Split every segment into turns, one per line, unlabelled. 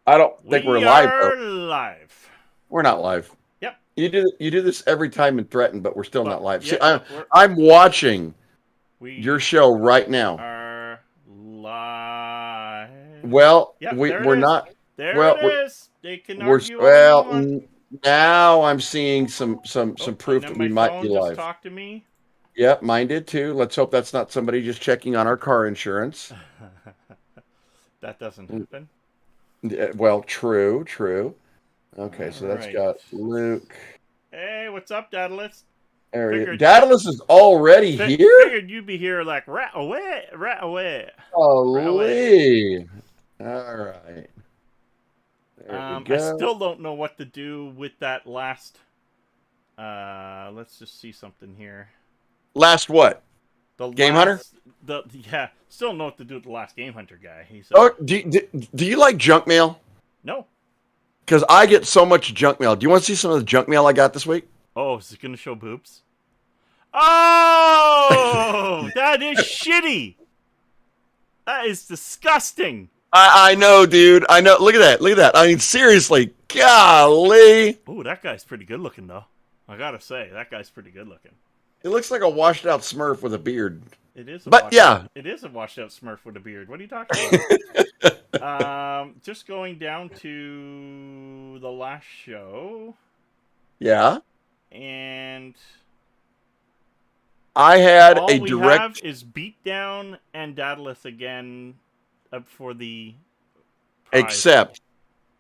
I don't think we're
We
live though.
are live.
We're not live.
Yep.
You do this every time and threaten, but we're still not
But
live. See,
yeah,
I'm
but we're
I'm watching your
we
show right now.
are live.
Well,
Yep,
we
there it
we're
is.
not.
There
Well,
it is. They can
we're
argue all they
well
want.
now. I'm seeing some
Oh, and
proof
then
that we
my
might be
phone just
live.
talked to me.
Yep, mine did too. Let's hope that's not somebody just checking on our car insurance.
That doesn't happen.
Yeah, well, true. Okay,
All
so that's
right.
got Luke.
Hey, what's up, Daedalus? Figured
Daedalus is already here.
figured you'd be here like rat away, rat away, rat away.
Holy. All right. There we
I
go.
still don't know what to do with that last. Let's just see something here.
Last what?
The
Game Hunter?
last, the yeah, still know what to do with the last game hunter guy. He's
Oh, do you like junk mail?
no.
Because I get so much junk mail. Do you want to see some of the junk mail I got this week?
Oh, is it gonna show boobs? Oh, that is shitty. That is disgusting.
I know, dude. I know. Look at that. Look at that. I mean, seriously. Golly.
Oh, that guy's pretty good looking though. I gotta say, that guy's pretty good looking.
It looks like a washed out Smurf with a beard.
It is a
But
washed out.
yeah.
It is a washed out Smurf with a beard. What are you talking about? Just going down to the last show,
Yeah.
and
I had
all
a
we have
direct,
is Beatdown and Daedalus again up for the prize.
except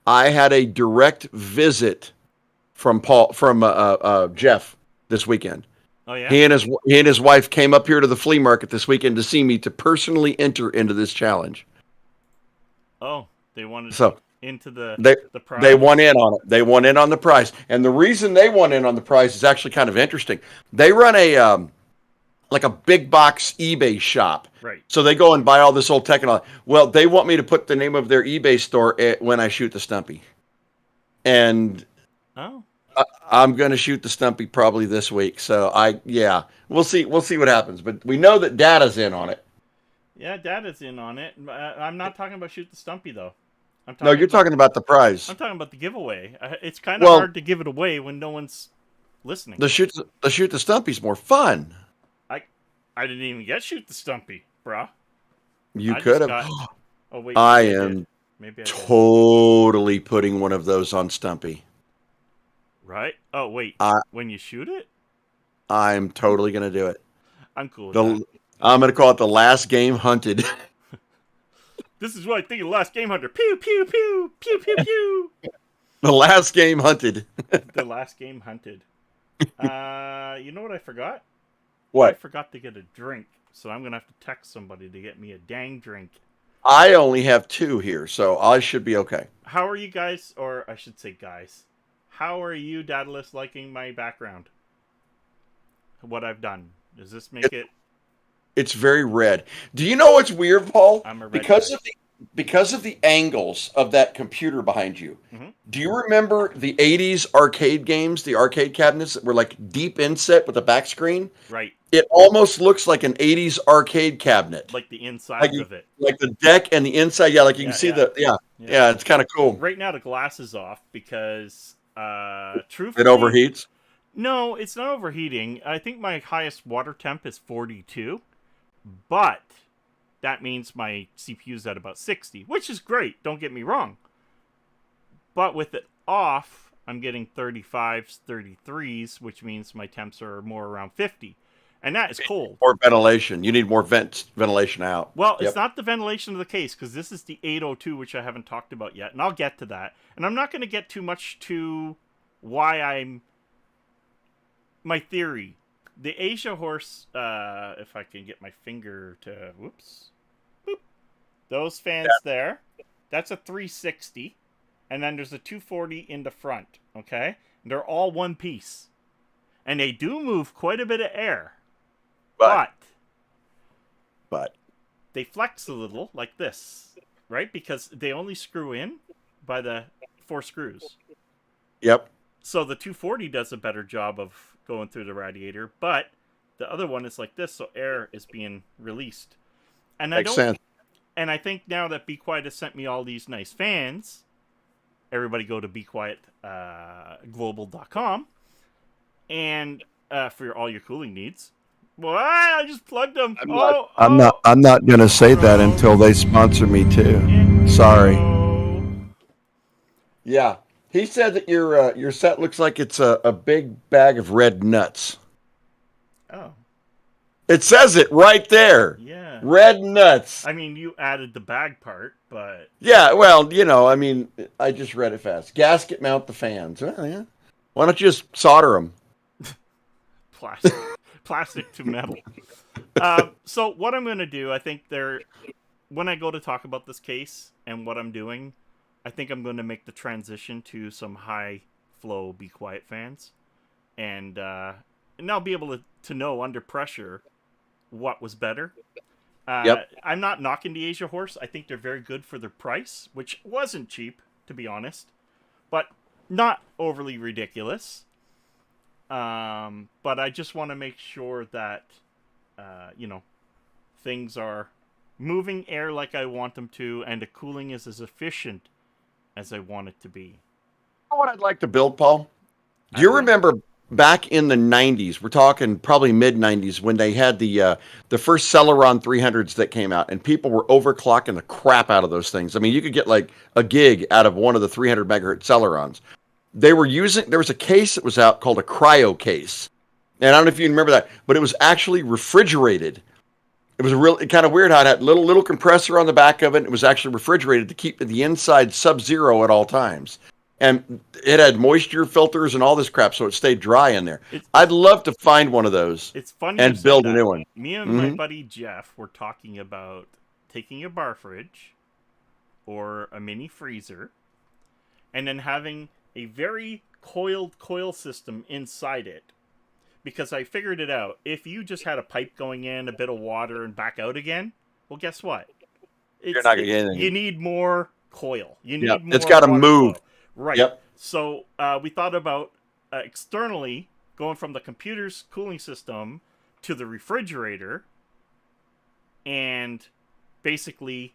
I had a direct visit from Jeff this weekend.
Oh yeah.
He and his wife came up here to the flea market this weekend to see me to personally enter into this challenge.
Oh, they wanted
So
into
they
the prize.
they won in on it. They won in on the prize, and the reason they won in on the prize is actually kind of interesting. They run a like a big box eBay shop.
Right.
So they go and buy all this old tech and all. Well, they want me to put the name of their eBay store when I shoot the Stumpy, and
Oh.
I'm going to shoot the Stumpy probably this week. So we'll see what happens. But we know that Data's in on it.
Yeah, Dada's in on it. I'm not talking about shoot the Stumpy though.
No, you're talking about the prize.
I'm talking about the giveaway. It's kind of
Well,
hard to give it away when no one's listening.
the shoot the Stumpy's more fun.
I didn't even get shoot the Stumpy, bruh.
You
I
could
just
have.
got- Oh wait,
I
maybe
am
did. Maybe I did.
totally putting one of those on Stumpy.
Right? Oh wait,
I
when you shoot it,
I'm totally going to do it.
I'm cool with
The
that.
I'm going to call it the last game hunted.
This is what I think of the last game hunter. Pew pew pew pew pew pew.
The last game hunted.
The last game hunted. You know what I forgot? I
What?
forgot to get a drink, so I'm gonna have to text somebody to get me a dang drink.
I only have 2 here, so I should be okay.
How are you guys, or I should say guys, how are you, Daedalus, liking my background? What I've done? Does this make it?
It's very red. Do you know what's weird, Paul?
I'm a red
Because
guy.
of the angles of that computer behind you.
Mhm.
Do you remember the 80s arcade games, the arcade cabinets that were like deep inset with a back screen?
Right,
It almost looks like an 80s arcade cabinet.
like the insides of it.
Like the deck and the inside, yeah, like you can
Yeah,
see
yeah.
yeah, it's kind of cool.
Right now the glass is off because,
It
truthfully,
overheats.
no, it's not overheating. I think my highest water temp is 42, but that means my CPU's at about 60, which is great. Don't get me wrong. But with it off, I'm getting 35s, 33s, which means my temps are more around 50. And that is cold.
More ventilation. You need more ventilation out.
Well,
Yep.
it's not the ventilation of the case, because this is the 802, which I haven't talked about yet, and I'll get to that. And I'm not going to get too much to why I'm... My theory. The Asia horse, if I can get my finger to... Whoops. Boop. Those fans there, that's a 360. And then there's a 240 in the front, okay? They're all one piece. And they do move quite a bit of air. But they flex a little like this, right? Because they only screw in by the 4 screws.
Yep.
So the 240 does a better job of going through the radiator, but the other one is like this, so air is being released. And
Makes sense.
And I think now that Be Quiet has sent me all these nice fans, everybody go to bequietglobal.com and for all your cooling needs. Well, I just plugged them.
I'm not going to say that until they sponsor me too. Sorry. Yeah. He said that your set looks like it's a big bag of red nuts.
Oh.
It says it right there.
Yeah.
Red nuts.
I mean, you added the bag part, but...
Yeah, well, I mean, I just read it fast. Gasket mount the fans. Well, yeah. Why don't you just solder them?
Plastic to metal. So what I'm going to do, I think when I go to talk about this case and what I'm doing, I think I'm going to make the transition to some high flow Be Quiet fans. And I'll be able to know under pressure what was better.
Yep.
I'm not knocking the Asia Horse. I think they're very good for their price, which wasn't cheap, to be honest, but not overly ridiculous. But I just want to make sure that, things are moving air like I want them to, and the cooling is as efficient as I want it to be.
You know what I'd like to build, Paul? Do you remember back in the 90s, we're talking probably mid-90s, when they had the first Celeron 300s that came out, and people were overclocking the crap out of those things. I mean, you could get like a gig out of one of the 300 megahertz Celerons. There was a case that was out called a cryo case. And I don't know if you remember that, but it was actually refrigerated. It was really kind of weird how it had little compressor on the back of it. It was actually refrigerated to keep the inside sub-zero at all times. And it had moisture filters and all this crap, so it stayed dry in there. I'd love to find one of those.
It's funny
and build a new one.
Me and my buddy Jeff were talking about taking a bar fridge or a mini freezer and then having a very coiled coil system inside it. Because I figured it out. If you just had a pipe going in, a bit of water, and back out again, well, guess what?
You're not going to get anything.
You need more coil. You need more.
It's got to move.
Flow. Right.
Yep.
So we thought about externally going from the computer's cooling system to the refrigerator, and basically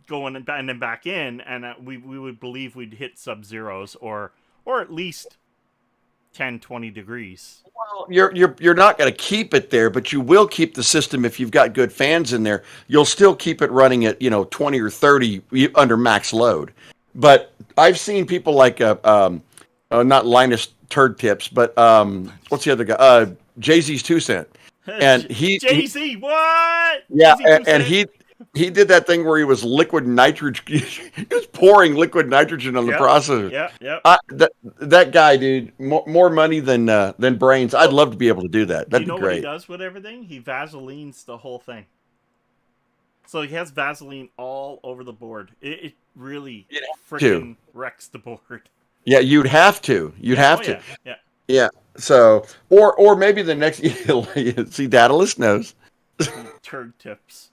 going and then back in, and we would believe we'd hit sub-zeros or at least 10, 20 degrees.
Well, you're not going to keep it there, but you will keep the system if you've got good fans in there. You'll still keep it running at 20 or 30 under max load. But I've seen people like not Linus Turd Tips, but what's the other guy? Jay-Z's 2 Cent, and
Jay-Z, what?
Yeah, and he did that thing where he was liquid nitrogen. He was pouring liquid nitrogen on the processor.
Yeah.
That guy, dude, more money than brains. I'd love to be able to do that. That'd be great.
What he does with everything? He Vaselines the whole thing. So he has Vaseline all over the board. It really freaking wrecks the board.
Yeah, you'd have to. Yeah. So, or maybe the next. See, Daedalus knows.
Turd tips.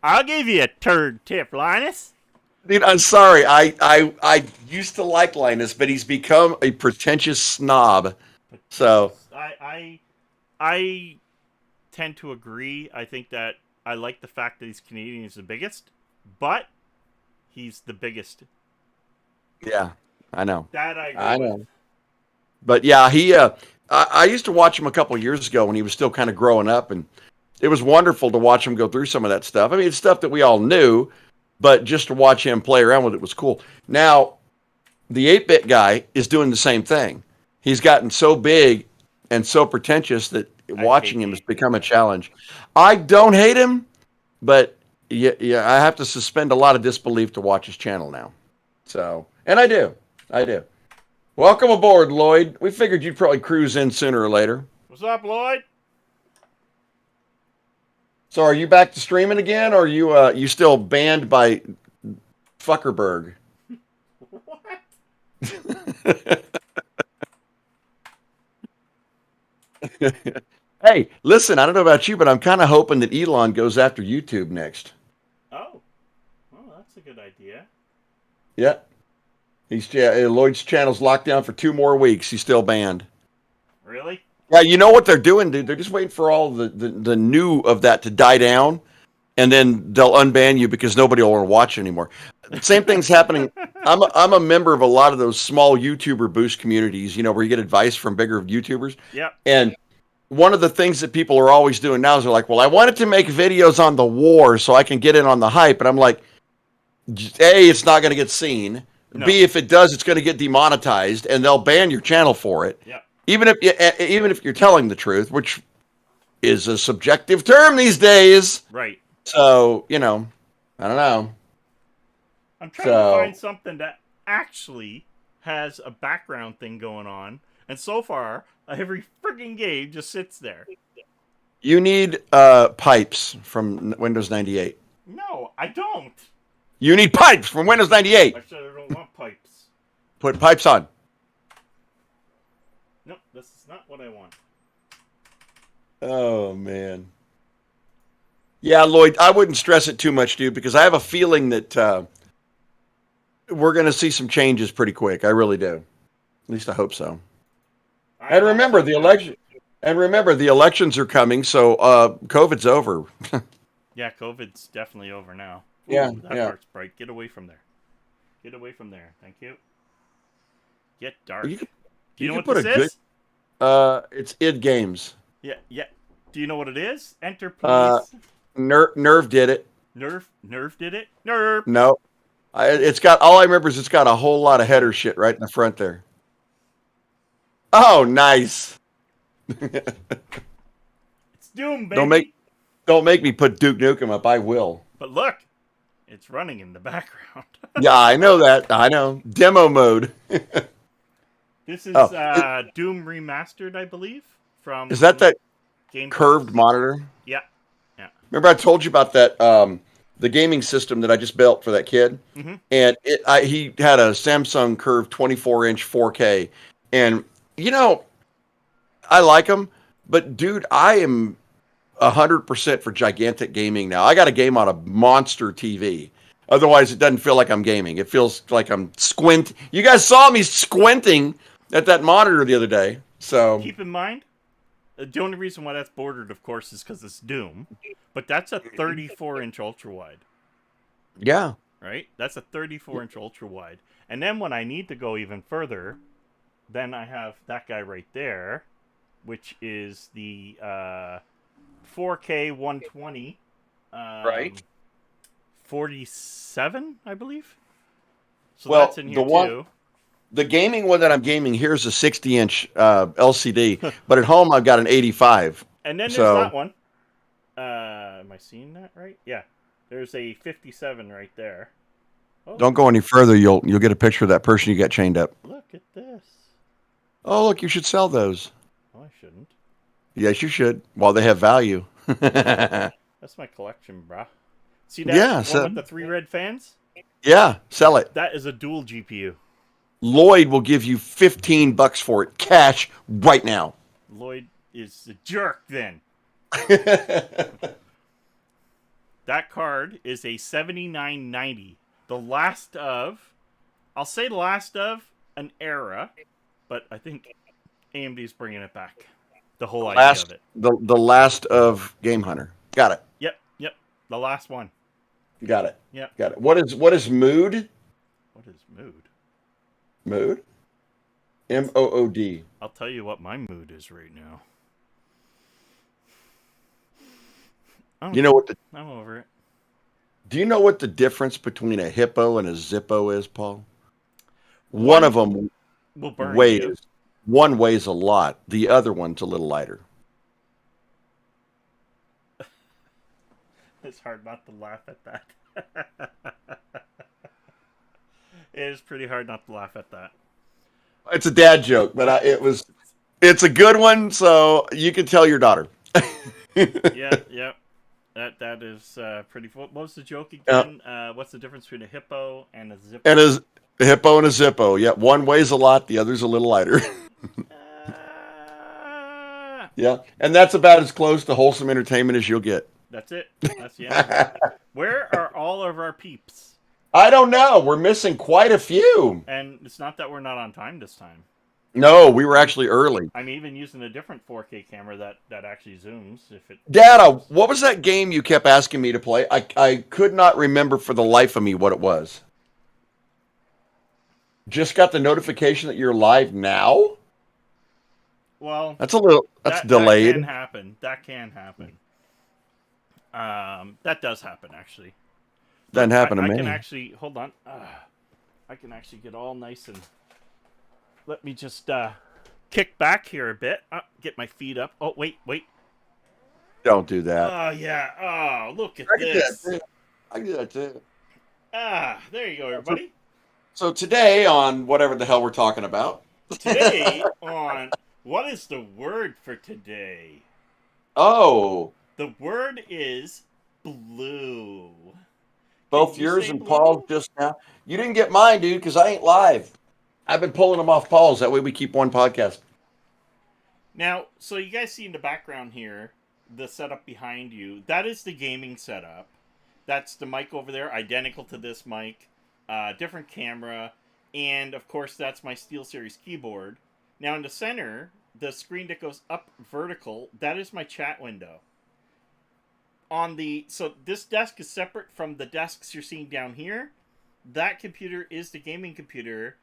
I'll give you a turd tip, Linus.
Dude, I'm sorry. I used to like Linus, but he's become a pretentious snob. So
I tend to agree. I think that I like the fact that he's Canadian. He's the biggest, but he's the biggest.
Yeah, I know.
That I know.
With. But yeah, he. I used to watch him a couple of years ago when he was still kind of growing up, and it was wonderful to watch him go through some of that stuff. I mean, it's stuff that we all knew, but just to watch him play around with it was cool. Now, the 8-bit guy is doing the same thing. He's gotten so big and so pretentious that watching him has become a challenge. I don't hate him, but yeah, I have to suspend a lot of disbelief to watch his channel now. So, and I do. Welcome aboard, Lloyd. We figured you'd probably cruise in sooner or later.
What's up, Lloyd?
So, are you back to streaming again, or are you still banned by Fuckerberg?
What?
Hey, listen, I don't know about you, but I'm kind of hoping that Elon goes after YouTube next.
Oh, well, that's a good idea.
Yeah. Lloyd's channel's locked down for 2 more weeks. He's still banned.
Really?
Yeah, you know what they're doing, dude? They're just waiting for all the new of that to die down, and then they'll unban you because nobody will want to watch anymore. Same thing's happening. I'm a member of a lot of those small YouTuber boost communities, where you get advice from bigger YouTubers.
Yep.
And one of the things that people are always doing now is they're like, well, I wanted to make videos on the war so I can get in on the hype. And I'm like, A, it's not going to get seen.
No.
B, if it does, it's going to get demonetized and they'll ban your channel for it.
Yep.
Even if you're telling the truth, which is a subjective term these days.
Right.
So, I don't know.
I'm trying to find something that actually has a background thing going on. And so far, every frigging game just sits there.
You need pipes from Windows 98.
No, I don't.
You need pipes from Windows 98.
I said I don't want pipes.
Put pipes on.
Nope, this is not what I want.
Oh, man. Yeah, Lloyd, I wouldn't stress it too much, dude, because I have a feeling that we're going to see some changes pretty quick. I really do. At least I hope so. And remember, the elections are coming, so COVID's over.
Yeah, COVID's definitely over now. Ooh,
Yeah,
that part's bright. Get away from there. Get away from there. Thank you. Get dark. Do you know what this is?
It's id Games.
Yeah. Do you know what it is? Enter, please.
Nerve did it.
Nerve did it? Nerve.
No. It's got, all I remember is it's got a whole lot of header shit right in the front there. Oh, nice.
It's Doom, baby.
Don't make me put Duke Nukem up. I will.
But look, it's running in the background.
Yeah, I know that. I know. Demo mode.
This is Doom Remastered, I believe.
Is that
Game
curved
Pass.
monitor?
Yeah.
Remember I told you about that, the gaming system that I just built for that kid?
Mm-hmm.
And he had a Samsung curved 24-inch 4K. And, I like them. But, dude, I am 100% for gigantic gaming now. I got a game on a monster TV. Otherwise, it doesn't feel like I'm gaming. It feels like I'm squinting. You guys saw me squinting at that monitor the other day. So
keep in mind, the only reason why that's bordered, of course, is because it's Doom. But that's a 34-inch ultra-wide.
Yeah.
Right? That's a 34-inch ultra-wide. And then when I need to go even further, then I have that guy right there, which is the 4K 120.
Right.
47, I believe. So
Well,
that's in here too.
The gaming one that I'm gaming here is a 60-inch LCD, but at home I've got an 85.
And then there's that one. Am I seeing that right? Yeah. There's a 57 right there. Oh,
don't go any further. You'll get a picture of that person you got chained up.
look at this.
Oh, look, you should sell those.
Oh, I shouldn't.
Yes, you should. While they have value.
That's my collection, brah. See that one with the 3 red fans?
Yeah, sell it.
That is a dual GPU.
Lloyd will give you $15 for it, cash, right now.
Lloyd is a jerk, then. That card is a 7990. The last of, I'll say the last of an era, but I think AMD's bringing it back. The whole idea of it.
The last of GameHunter. Got it.
Yep. The last one.
Got it.
Yep.
Got it. What is mood?
What is mood?
Mood? MOOD.
I'll tell you what my mood is right now.
You know what
I'm over it.
Do you know what the difference between a hippo and a Zippo is, Paul? One of them
will burn
weighs.
you.
One weighs a lot. The other one's a little lighter.
It's hard not to laugh at that. It is pretty hard not to laugh at that.
It's a dad joke, but it's a good one, so you can tell your daughter.
Yeah. That is pretty. What was the joke again? What's the difference between a hippo and a Zippo?
And a hippo and a Zippo. Yeah, one weighs a lot, the other's a little lighter. Yeah, and that's about as close to wholesome entertainment as you'll get.
That's it. That's the end. Where are all of our peeps?
I don't know. We're missing quite a few.
And it's not that we're not on time this time.
No, we were actually early.
I'm even using a different 4K camera that actually zooms.
Dada, what was that game you kept asking me to play? I could not remember for the life of me what it was. just got the notification that you're live now.
Well,
That's
that can
delayed.
happen. That can happen. That does happen actually.
Doesn't
Look,
happen to
I can
me.
actually hold on. I can actually get all nice and let me just kick back here a bit. Get my feet up. Oh wait.
Don't do that.
Oh yeah. Oh, look at
I can do that
this.
too. I can do that too.
There you go,
So,
everybody.
so today on whatever the hell we're talking about.
Today on what is the word for today?
Oh,
The word is blue. Can
both
you
yours
say
and Paul's
blue?
just now. You didn't get mine, dude, because I ain't live. I've been pulling them off Paul's. That way we keep one podcast.
Now, so you guys see in the background here, the setup behind you, that is the gaming setup. That's the mic over there, identical to this mic, different camera, and of course that's my SteelSeries keyboard. Now in the center, the screen that goes up vertical, that is my chat window. So this desk is separate from the desks you're seeing down here. That computer is the gaming computer,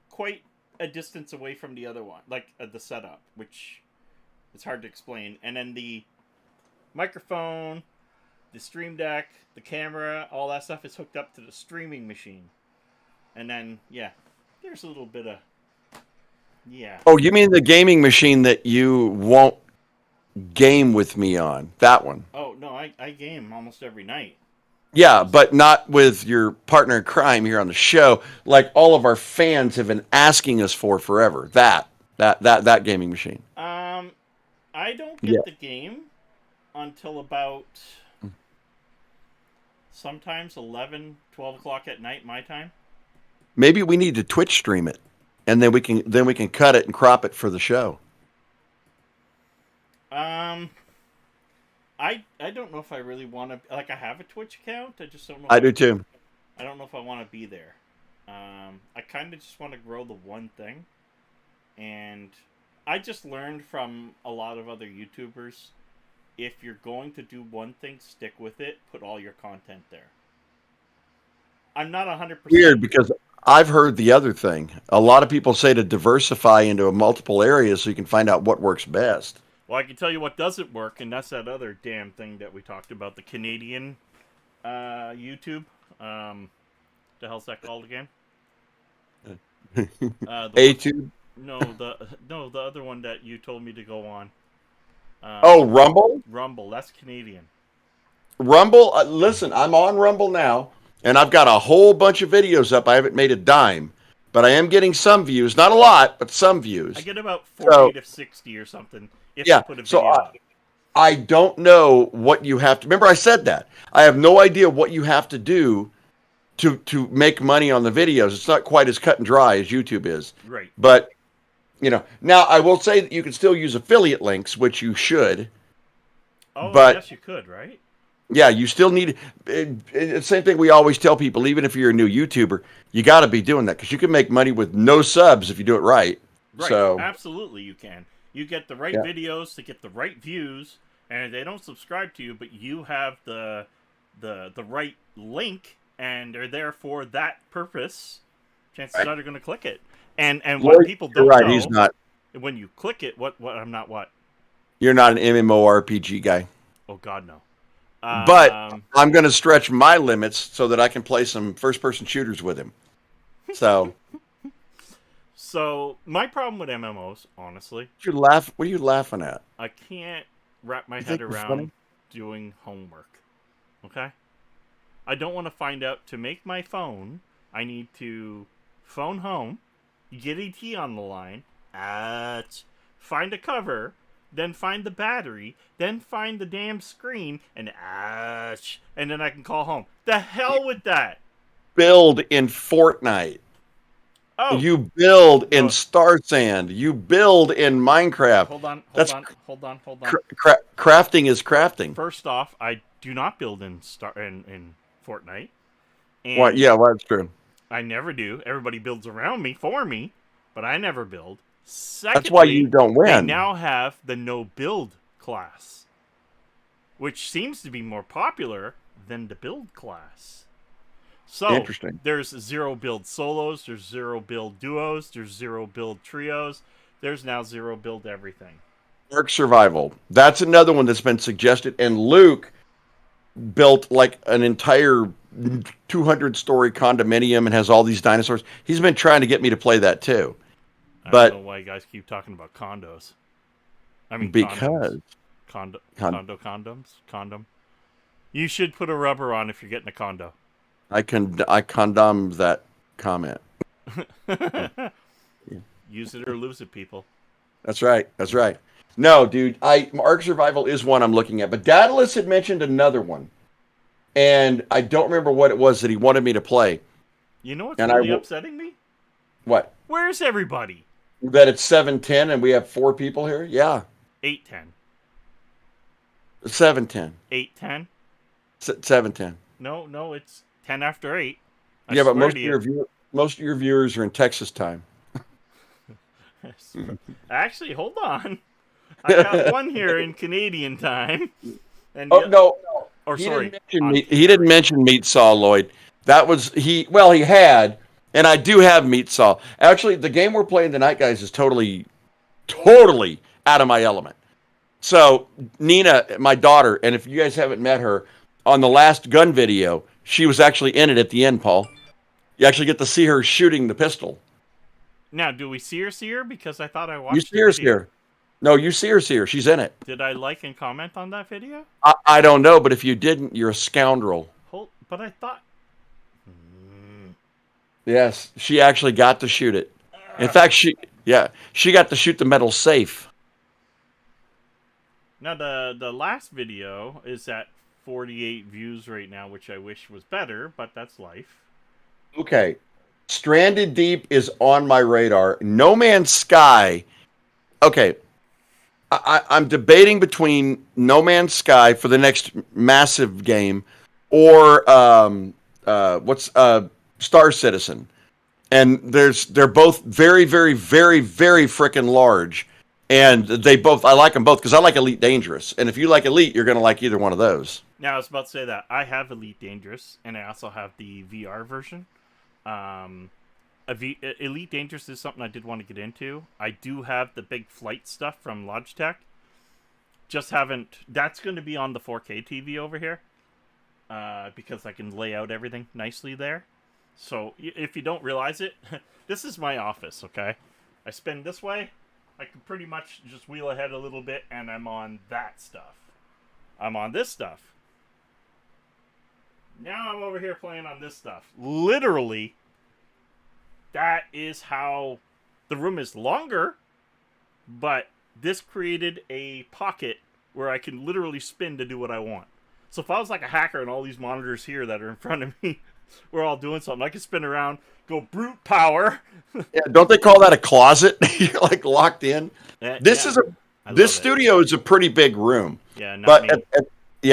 quite a distance away from the other one, like the setup, which is hard to explain. And then the microphone, the stream deck, the camera, all that stuff is hooked up to the streaming machine. And then, yeah, there's a little bit of, yeah.
Oh, you mean the gaming machine that you won't game with me on? That one.
Oh, no, I game almost every night.
Yeah, but not with your partner in crime here on the show, like all of our fans have been asking us for forever. That gaming machine.
I don't
Yeah.
get the game until about sometimes 11, 12 o'clock at night, my time.
Maybe we need to Twitch stream it, and then we can cut it and crop it for the show.
I don't know if I really want to, like, I have a Twitch account. I just don't know.
I do too.
I don't know if I want to be there. I kind of just want to grow the one thing. And I just learned from a lot of other YouTubers, if you're going to do one thing, stick with it. Put all your content there. I'm not 100%.
Weird, because I've heard the other thing. A lot of people say to diversify into multiple areas so you can find out what works best.
Well, I can tell you what doesn't work, and that's that other damn thing that we talked about, the Canadian YouTube. The hell's that called again?
A-Tube?
No, the other one that you told me to go on.
Rumble?
Rumble. That's Canadian.
Rumble? Listen, I'm on Rumble now, and I've got a whole bunch of videos up. I haven't made a dime, but I am getting some views. Not a lot, but some views.
I get about 40 to 60 or something if I put a video up.
I don't know what you have to... Remember, I said that. I have no idea what you have to do to make money on the videos. It's not quite as cut and dry as YouTube is.
Right.
But, now I will say that you can still use affiliate links, which you should.
Oh,
but,
yes, you could, right?
Yeah, you still need... It's the same thing we always tell people, even if you're a new YouTuber, you got to be doing that, because you can make money with no subs if you do it right.
Right,
so,
absolutely you can. You get the right videos to get the right views, and they don't subscribe to you, but you have the right link, and they're there for that purpose. Chances are they're going to click it. And what people don't know,
he's not.
When you click it, what I'm not what?
You're not an MMORPG guy.
Oh God, no.
But I'm going to stretch my limits so that I can play some first-person shooters with him. So,
my problem with MMOs, honestly,
what are you laughing at?
I can't wrap my head around doing homework. Okay? I don't want to find out to make my phone. I need to phone home, get AT on the line, find a cover, then find the battery, then find the damn screen, and then I can call home. The hell with that!
Build in Fortnite.
Oh,
you build in Star Sand. You build in Minecraft.
Hold on.
Crafting is crafting.
First off, I do not build in Fortnite.
And what? Yeah, well, that's true.
I never do. Everybody builds around me for me, but I never build. Secondly,
that's why you don't win.
They now have the no build class, which seems to be more popular than the build class. So
Interesting.
there's 0 build solos, there's 0 build duos, there's 0 build trios, there's now 0 build everything.
Ark Survival. That's another one that's been suggested. And Luke built like an entire 200-story condominium and has all these dinosaurs. He's been trying to get me to play that too.
I
But
don't know why you guys keep talking about condos. I mean
because
condoms.
con-
Condom. You should put a rubber on if you're getting a condo.
I condemn that comment.
Use it or lose it, people.
That's right. That's right. No, dude, Ark Survival is one I'm looking at, but Daedalus had mentioned another one, and I don't remember what it was that he wanted me to play.
You know what's
And
really upsetting me?
What?
Where's everybody?
That it's 7:10 and we have 4 people here? Yeah.
8:10.
7:10.
8:10?
7:10.
No, it's 10 after 8.
Yeah, but most of your viewers are in Texas time.
Actually, hold on. I got one here in Canadian time. And
no.
Or
He
sorry.
He didn't mention Meat Saw, Lloyd. That was he had, and I do have Meat Saw. Actually, the game we're playing tonight, guys, is totally out of my element. So Nina, my daughter, and if you guys haven't met her, on the last gun video, she was actually in it at the end, Paul. You actually get to see her shooting the pistol.
Now, do we see her? Because I thought I watched
You see her, see her. No, you see her. She's in it.
Did I like and comment on that video?
I don't know, but if you didn't, you're a scoundrel.
But I thought...
Yes, she actually got to shoot it. In fact, she got to shoot the metal safe.
Now, the last video is at 48 views right now, which I wish was better, but that's life.
Okay. Stranded Deep is on my radar. No Man's Sky. Okay. I'm debating between No Man's Sky for the next massive game or Star Citizen. And they're both very, very, very, very freaking large. And I like them both because I like Elite Dangerous. And if you like Elite, you're going to like either one of those.
Now, I was about to say that. I have Elite Dangerous, and I also have the VR version. Elite Dangerous is something I did want to get into. I do have the big flight stuff from Logitech. Just haven't... That's going to be on the 4K TV over here. Because I can lay out everything nicely there. So, if you don't realize it, this is my office, okay? I spin this way. I can pretty much just wheel ahead a little bit, and I'm on that stuff. I'm on this stuff. Now I'm over here playing on this stuff. Literally, that is how the room is longer, but this created a pocket where I can literally spin to do what I want. So if I was like a hacker and all these monitors here that are in front of me, we're all doing something, I can spin around, go brute power.
Yeah, don't they call that a closet? You're like locked in. This studio is a pretty big room.
Yeah, not
but
me.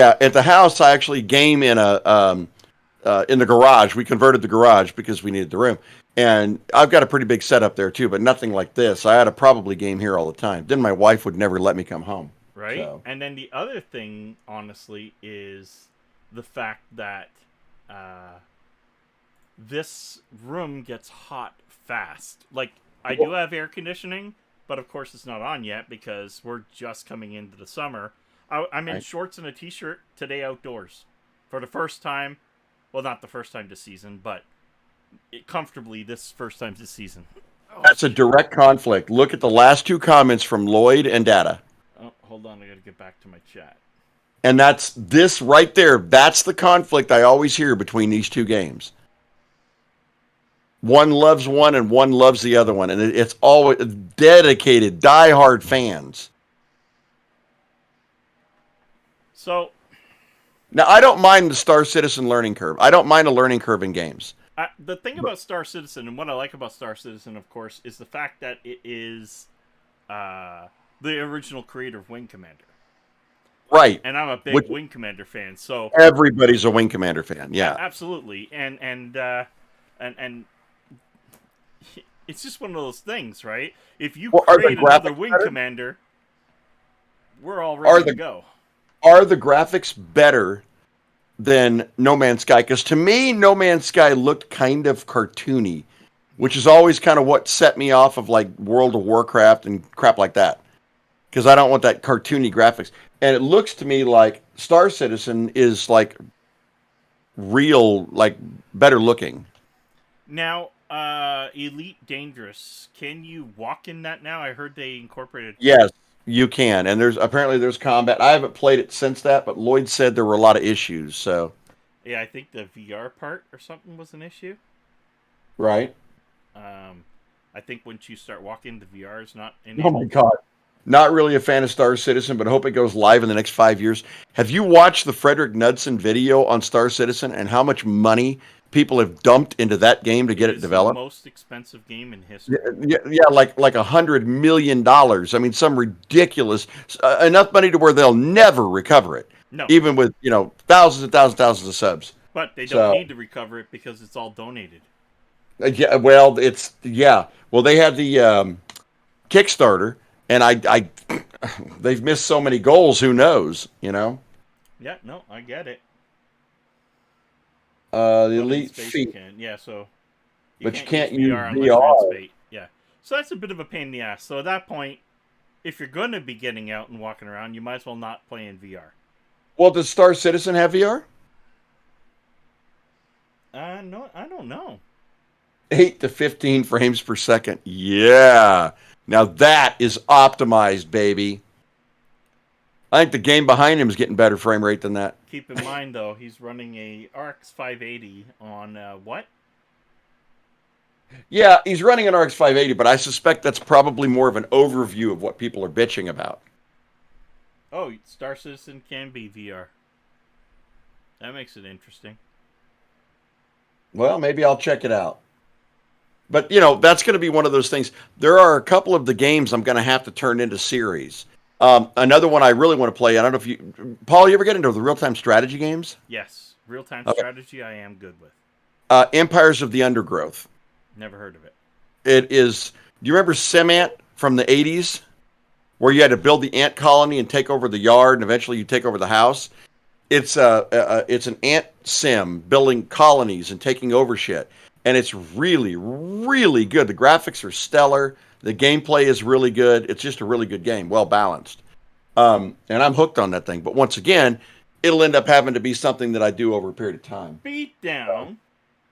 At the house I actually game in in the garage. We converted the garage because we needed the room, and I've got a pretty big setup there too. But nothing like this. I had to probably game here all the time. Then my wife would never let me come home.
Right,
so.
And then the other thing, honestly, is the fact that this room gets hot fast. Like, I do have air conditioning, but of course it's not on yet because we're just coming into the summer. I'm in shorts and a t-shirt today outdoors for the first time. Well, not the first time this season, but comfortably this first time this season.
That's a direct conflict. Look at the last 2 comments from Lloyd and Data.
Oh, hold on. I got to get back to my chat.
And that's this right there. That's the conflict I always hear between these 2 games. One loves one and one loves the other one. And it's always dedicated, diehard fans.
So,
now, I don't mind the Star Citizen learning curve. I don't mind a learning curve in games.
The thing about Star Citizen, and what I like about Star Citizen, of course, is the fact that it is the original creator of Wing Commander.
Right.
And I'm a big Wing Commander fan, so...
Everybody's a Wing Commander fan, yeah.
Absolutely. And it's just one of those things, right? If you create another Wing Commander, we're all ready to go.
Are the graphics better than No Man's Sky, because to me, No Man's Sky looked kind of cartoony, which is always kind of what set me off of like World of Warcraft and crap like that, because I don't want that cartoony graphics. And it looks to me like Star Citizen is like real, like better looking.
Now, Elite Dangerous, can you walk in that now? I heard they incorporated.
Yes, you can, and there's combat. I haven't played it since that, but Lloyd said there were a lot of issues. So
Yeah, I think the VR part or something was an issue.
right.
I think once you start walking, the VR is not
Oh my god. Not really a fan of Star Citizen, but hope it goes live in the next 5 years. Have you watched the Frederick Knudsen video on Star Citizen and how much money people have dumped into that game to get it developed?
The most expensive game in history.
Yeah, like $100 million. I mean, some ridiculous enough money to where they'll never recover it.
No,
even with thousands and thousands of subs.
But they don't need to recover it because it's all donated.
Yeah, well, well, they had the Kickstarter, and I they've missed so many goals. Who knows?
Yeah, no, I get it.
The Elite Feet.
Yeah, so.
But you can't use
VR. Yeah, so that's a bit of a pain in the ass. So at that point, if you're going to be getting out and walking around, you might as well not play in VR.
Well, does Star Citizen have VR?
No, I don't know.
8 to 15 frames per second. Yeah. Now that is optimized, baby. I think the game behind him is getting better frame rate than that.
Keep in mind, though, he's running a RX 580 on what?
Yeah, he's running an RX 580, but I suspect that's probably more of an overview of what people are bitching about.
Oh, Star Citizen can be VR. That makes it interesting.
Well, maybe I'll check it out. But, that's going to be one of those things. There are a couple of the games I'm going to have to turn into series. Another one I really want to play, I don't know if you... Paul, you ever get into the real-time strategy games?
Yes. Real-time strategy I am good with.
Empires of the Undergrowth.
Never heard of it.
It is... Do you remember Simant from the 80s? Where you had to build the ant colony and take over the yard, and eventually you take over the house? It's an ant sim, building colonies and taking over shit. And it's really, really good. The graphics are stellar. The gameplay is really good. It's just a really good game, well balanced. And I'm hooked on that thing. But once again, it'll end up having to be something that I do over a period of time.
Beatdown.
Beatdown.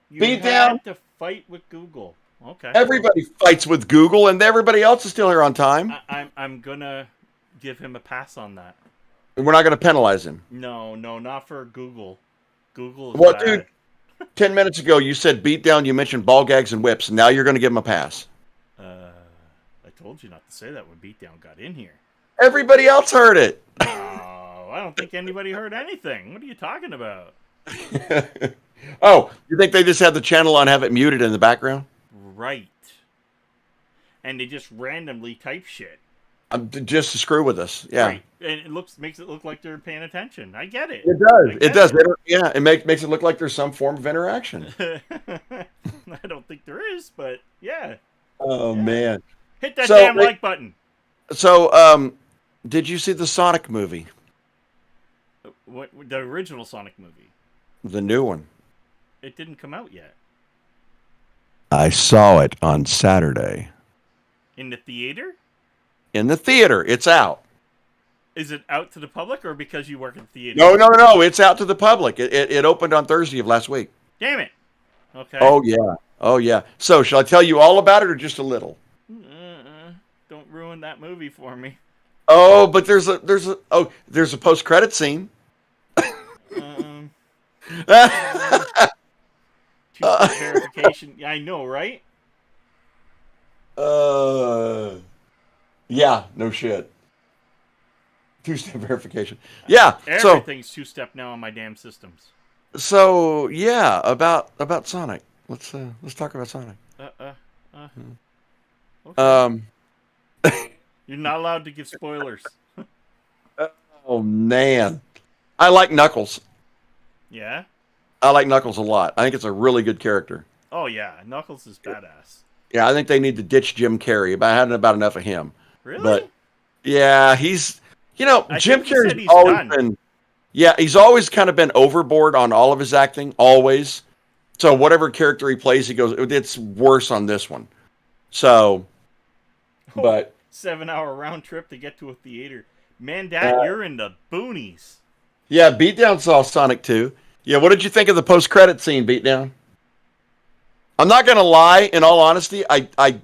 You had
to fight with Google. Okay.
Everybody fights with Google, and everybody else is still here on time.
I'm gonna give him a pass on that.
We're not going to penalize him.
No, not for Google. Google is
well,
bad.
Dude, 10 minutes ago, you said beatdown, you mentioned ball gags and whips, and now you're going to give him a pass.
I told you not to say that when beatdown got in here.
Everybody else heard it.
Oh, I don't think anybody heard anything. What are you talking about?
Oh, you think they just had the channel on, have it muted in the background?
Right. And they just randomly type shit.
Just to screw with us, yeah. Right.
And it makes it look like they're paying attention. I get it.
It does. It does. It makes it look like there's some form of interaction.
I don't think there is, but yeah.
Oh man!
Hit that damn like button.
So, did you see the Sonic movie?
What the original Sonic movie?
The new one.
It didn't come out yet.
I saw it on Saturday.
In the theater?
In the theater. It's out.
Is it out to the public or because you work in the theater?
No. It's out to the public. It opened on Thursday of last week.
Damn it. Okay.
Oh, yeah. So, shall I tell you all about it or just a little?
Don't ruin that movie for me.
Oh, but there's a post-credit scene.
Two-step verification. Yeah, I know, right?
Yeah, no shit. Two-step verification. Yeah,
everything's two-step now on my damn systems.
So yeah, about Sonic. Let's talk about Sonic.
Okay. You're not allowed to give spoilers.
Oh man, I like Knuckles.
Yeah.
I like Knuckles a lot. I think it's a really good character.
Oh yeah, Knuckles is badass.
Yeah, I think they need to ditch Jim Carrey. But I hadn't about enough of him.
Really?
But yeah, he's Jim Carrey's always been. Yeah, he's always kind of been overboard on all of his acting, always. So whatever character he plays, he goes, it's worse on this one. So,
Oh,
but
7-hour round trip to get to a theater. Man, Dad,
uh,
you're in the boonies.
yeah, Beatdown saw Sonic 2. Yeah, what did you think of the post-credit scene, Beatdown? I'm not gonna lie. In all honesty, I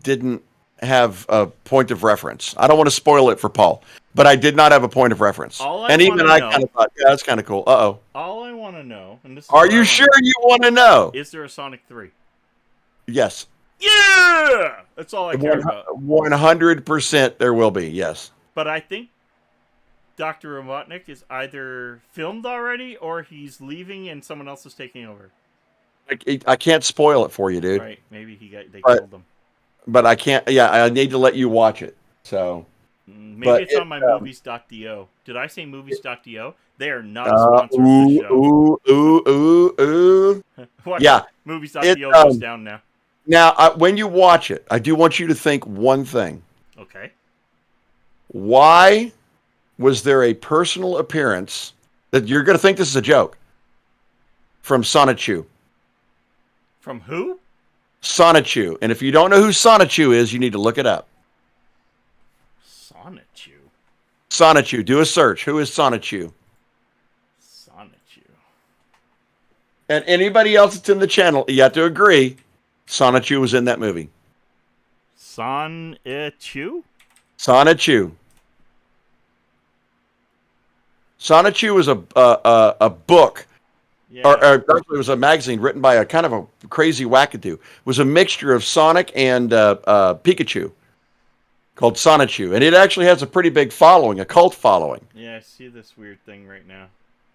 didn't have a point of reference. I don't want to spoil it for Paul, but I did not have a point of reference.
All I
And
want
even
to
I kind
know,
of thought, yeah, that's kind of cool. Uh-oh.
all I want to know, and this is
Are
what I
you
want
sure
to know,
you want to know?
is there a Sonic 3?
Yes.
Yeah! That's all I care about.
100% there will be, yes.
But I think Dr. Robotnik is either filmed already or he's leaving and someone else is taking over.
I can't spoil it for you, dude.
Right, maybe they
But,
killed him.
but I can't, yeah, I need to let you watch it. So,
Maybe
but
it's on my movies.do. Did I say movies.do? They are not a
uh,
sponsor of the show.
ooh.
What?
Yeah.
Movies.do goes down now.
Now, when you watch it, I do want you to think one thing.
Okay.
Why was there a personal appearance that you're going to think this is a joke from Sonichu?
From who?
Sonichu. And if you don't know who Sonichu is, you need to look it up.
Sonichu.
Sonichu. Do a search. Who is Sonichu?
Sonichu.
And anybody else that's in the channel, you have to agree, Sonichu was in that movie.
Sonichu?
Sonichu. Sonichu was a book,
Yeah.
or actually it was a magazine written by a kind of a crazy wackadoo. It was a mixture of Sonic and Pikachu called Sonichu. And it actually has a pretty big following, a cult following.
Yeah, I see this weird thing right now.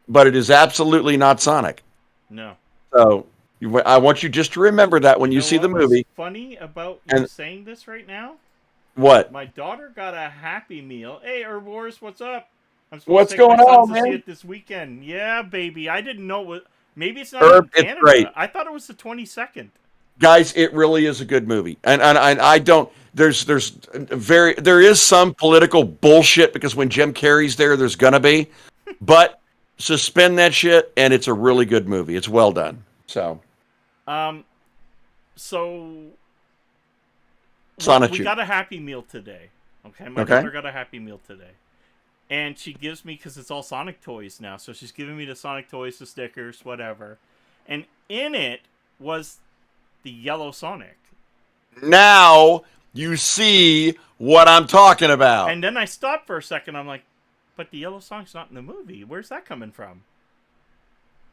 But it is absolutely not Sonic.
No.
So I want you just to remember that when you see the movie.
What's funny about you saying this right now?
What?
My daughter got a Happy Meal. Hey, Herboris, what's up? I'm
What's
to take
going
my sons
on,
to
man?
see it this weekend. Yeah, baby. I didn't know what. Maybe it's not
Herb,
in
it's
Canada.
great.
I thought it was the 22nd.
Guys, it really is a good movie. And I don't there is some political bullshit because when Jim Carrey's there's gonna be. But suspend that shit and it's a really good movie. It's well done. So
Sonichu. We got a Happy Meal today. Okay, my daughter got a Happy Meal today. And she gives me, because it's all Sonic toys now, so she's giving me the Sonic toys, the stickers, whatever. And in it was the yellow Sonic.
Now you see what I'm talking about.
And then I stopped for a second. I'm like, but the yellow Sonic's not in the movie. Where's that coming from?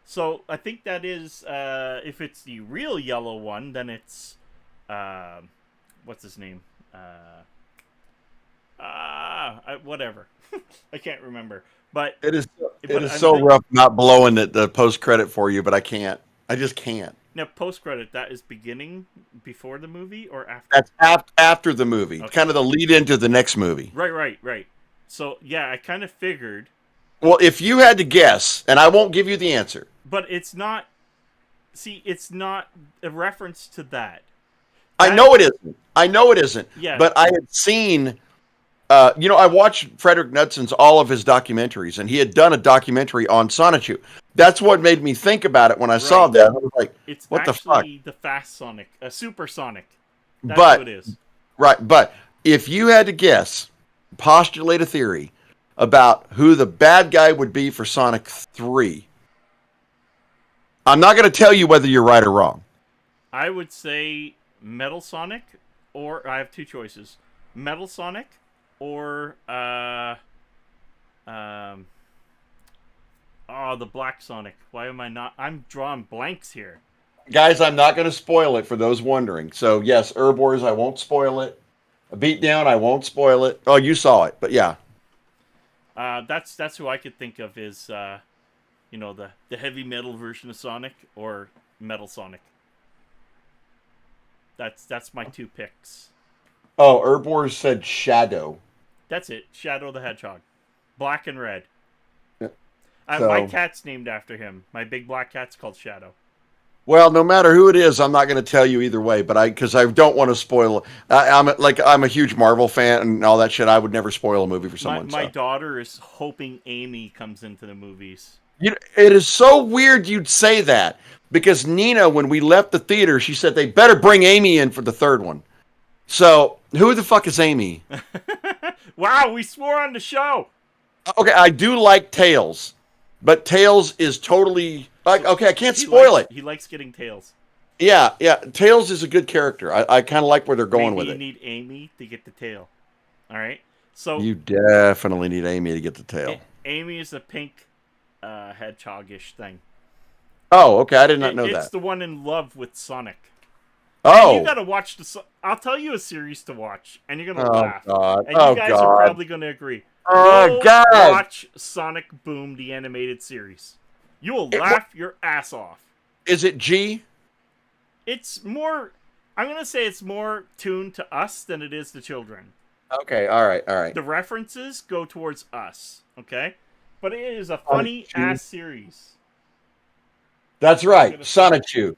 So I think that is, if it's the real yellow one, then it's, what's his name? Whatever. I can't remember. But
it is so rough not blowing the post credit for you, but I can't. I just can't.
Now, post credit, that is beginning before the movie or after?
That's after the movie. Okay. Kind of the lead into the next movie.
Right. So, yeah, I kind of figured.
Well, if you had to guess, and I won't give you the answer.
But it's not. See, it's not a reference to that.
I know it isn't.
Yeah.
But I had seen. I watched Frederick Knudson's all of his documentaries, and he had done a documentary on Sonichu. That's what made me think about it when I saw that. I was like,
it's
what the fuck?
It's the Fast Sonic, Super Sonic. That's what it is.
Right, but if you had to guess, postulate a theory about who the bad guy would be for Sonic 3, I'm not going to tell you whether you're right or wrong.
I would say Metal Sonic, or I have two choices. Metal Sonic or the Black Sonic. Why am I not? I'm drawing blanks here.
Guys, I'm not going to spoil it for those wondering. So yes, Herbors, I won't spoil it. A Beatdown, I won't spoil it. Oh, you saw it, but yeah.
That's who I could think of is the heavy metal version of Sonic or Metal Sonic. That's my two picks.
Oh, Herbors said Shadow.
That's it. Shadow the Hedgehog. Black and red.
Yeah.
My cat's named after him. My big black cat's called Shadow.
Well, no matter who it is, I'm not going to tell you either way. But because I don't want to spoil. I'm a huge Marvel fan and all that shit. I would never spoil a movie for someone.
My
So
daughter is hoping Amy comes into the movies.
it is so weird you'd say that because Nina, when we left the theater, she said they better bring Amy in for the third one. So who the fuck is Amy?
Wow, we swore on the show.
Okay, I do like Tails, but Tails is totally like okay. I can't spoil it.
He likes getting tails.
Yeah, yeah. Tails is a good character. I kind of like where they're going with
Maybe
it.
you need Amy to get the tail. All right. So
You definitely need Amy to get the tail.
Amy is a pink hedgehog-ish thing.
Oh, okay. I did not know
It's
that.
the one in love with Sonic. And you
Oh,
gotta watch I'll tell you a series to watch, and you're gonna
oh
laugh.
God.
And
Oh
you guys are
God.
probably gonna agree.
Oh
Go
God.
watch Sonic Boom, the animated series. You will laugh your ass off.
Is it G?
It's more. I'm gonna say it's more tuned to us than it is to children.
Okay. All right. All right.
The references go towards us, okay? But it is a funny ass series.
That's right. Sonichu.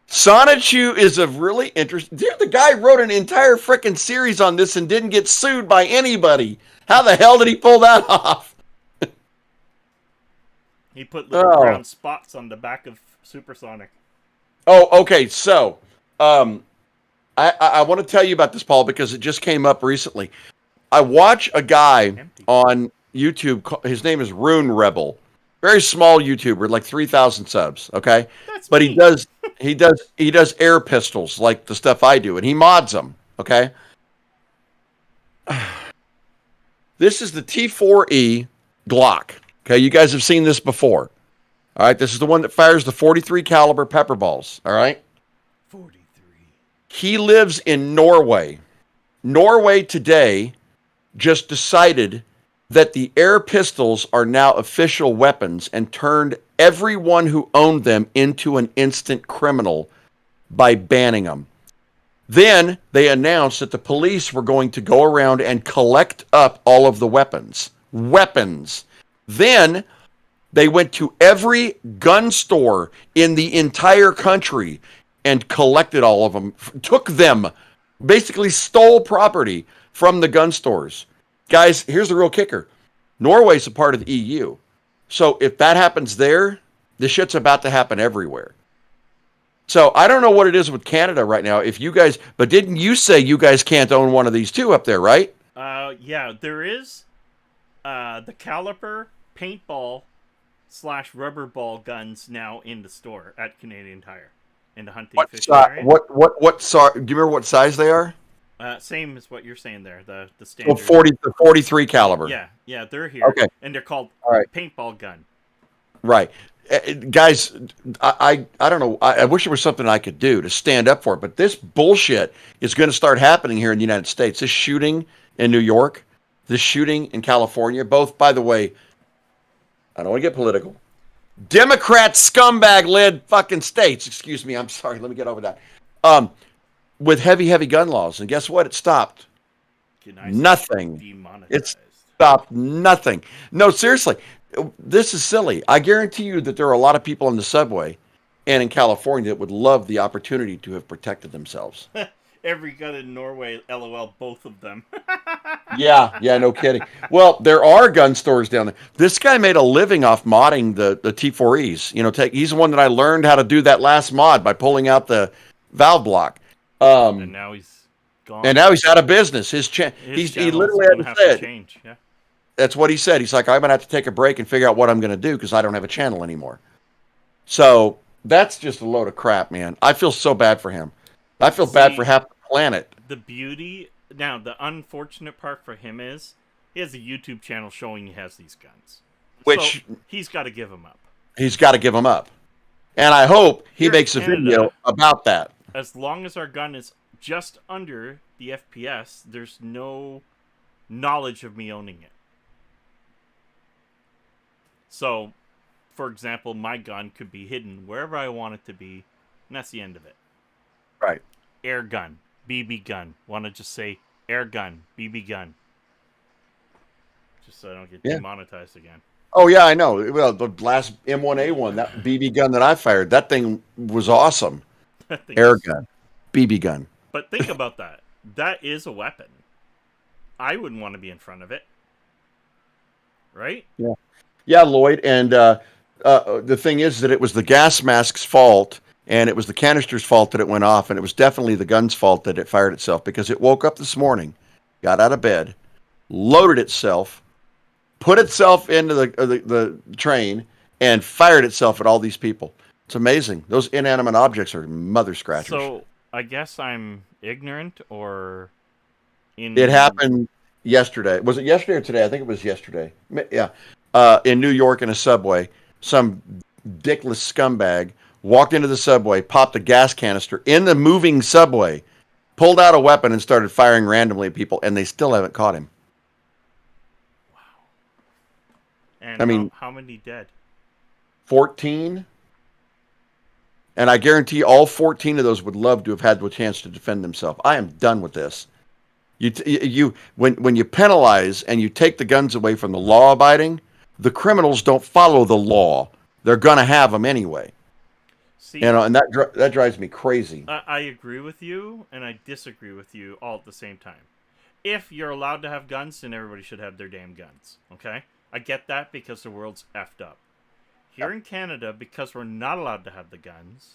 Sonichu is a really interesting. Dude, the guy wrote an entire freaking series on this and didn't get sued by anybody. How the hell did he pull that off?
He put little brown spots on the back of Supersonic.
Oh, okay. So, I want to tell you about this, Paul, because it just came up recently. I watch a guy on YouTube. His name is Rune Rebel. Very small YouTuber, like 3,000 subs. Okay, but
me.
he does air pistols like the stuff I do, and he mods them. Okay, this is the T4E Glock. Okay, you guys have seen this before. All right, this is the one that fires the 43 caliber pepper balls. All right,
43.
He lives in Norway. Norway today just decided that the air pistols are now official weapons and turned everyone who owned them into an instant criminal by banning them. Then they announced that the police were going to go around and collect up all of the weapons. Weapons. Then they went to every gun store in the entire country and collected all of them, took them, basically stole property from the gun stores. Guys, here's the real kicker. Norway's a part of the EU. So if that happens there, this shit's about to happen everywhere. So I don't know what it is with Canada right now. If you guys, but didn't you say you guys can't own one of these two up there, right?
Yeah, there is the caliper paintball / rubber ball guns now in the store at Canadian Tire in the hunting fishing area.
What size? Do you remember what size they are?
Same as what you're saying there. The standard.
So the 43 caliber.
Yeah, they're here.
Okay.
And they're called paintball gun.
Right. Guys, I don't know. I wish there was something I could do to stand up for it, but this bullshit is going to start happening here in the United States. This shooting in New York, this shooting in California, both, by the way, I don't want to get political. Democrat scumbag-led fucking states. Excuse me. I'm sorry. Let me get over that. With heavy gun laws. And guess what? It stopped. Nothing. It stopped nothing. No, seriously. This is silly. I guarantee you that there are a lot of people on the subway and in California that would love the opportunity to have protected themselves.
Every gun in Norway, LOL, both of them.
Yeah, no kidding. Well, there are gun stores down there. This guy made a living off modding the T4Es. You know, he's the one that I learned how to do that last mod by pulling out the valve block.
And now he's gone.
And now he's out of business. He literally had to say it.
Change. Yeah.
That's what he said. He's like, I'm going to have to take a break and figure out what I'm going to do because I don't have a channel anymore. So that's just a load of crap, man. I feel so bad for him. I feel bad for half the planet.
The beauty, now the unfortunate part for him is he has a YouTube channel showing he has these guns.
Which
so he's got to give them up.
He's got to give them up. And I hope he makes a video about that.
As long as our gun is just under the FPS, there's no knowledge of me owning it. So, for example, my gun could be hidden wherever I want it to be, and that's the end of it.
Right.
Air gun, BB gun. Want to just say air gun, BB gun. Just so I don't get demonetized again.
Oh yeah, I know. Well, the last M1A1, that BB gun that I fired, that thing was awesome.
That thing
Air
is.
gun, BB gun.
But think about that. That is a weapon. I wouldn't want to be in front of it, right?
Yeah, yeah, Lloyd. And the thing is that it was the gas mask's fault, and it was the canister's fault that it went off, and it was definitely the gun's fault that it fired itself because it woke up this morning, got out of bed, loaded itself, put itself into the train, and fired itself at all these people. It's amazing. Those inanimate objects are mother scratchers.
So I guess I'm ignorant or
It
in.
happened yesterday. Was it yesterday or today? I think it was yesterday. Yeah. In New York in a subway, some dickless scumbag walked into the subway, popped a gas canister in the moving subway, pulled out a weapon, and started firing randomly at people, and they still haven't caught him.
And
I mean,
how many dead?
14. And I guarantee all 14 of those would love to have had the chance to defend themselves. I am done with this. When you penalize and you take the guns away from the law abiding, the criminals don't follow the law. They're gonna have them anyway.
See,
And that drives me crazy.
I agree with you and I disagree with you all at the same time. If you're allowed to have guns, then everybody should have their damn guns. Okay? I get that because the world's effed up. Here in Canada, because we're not allowed to have the guns,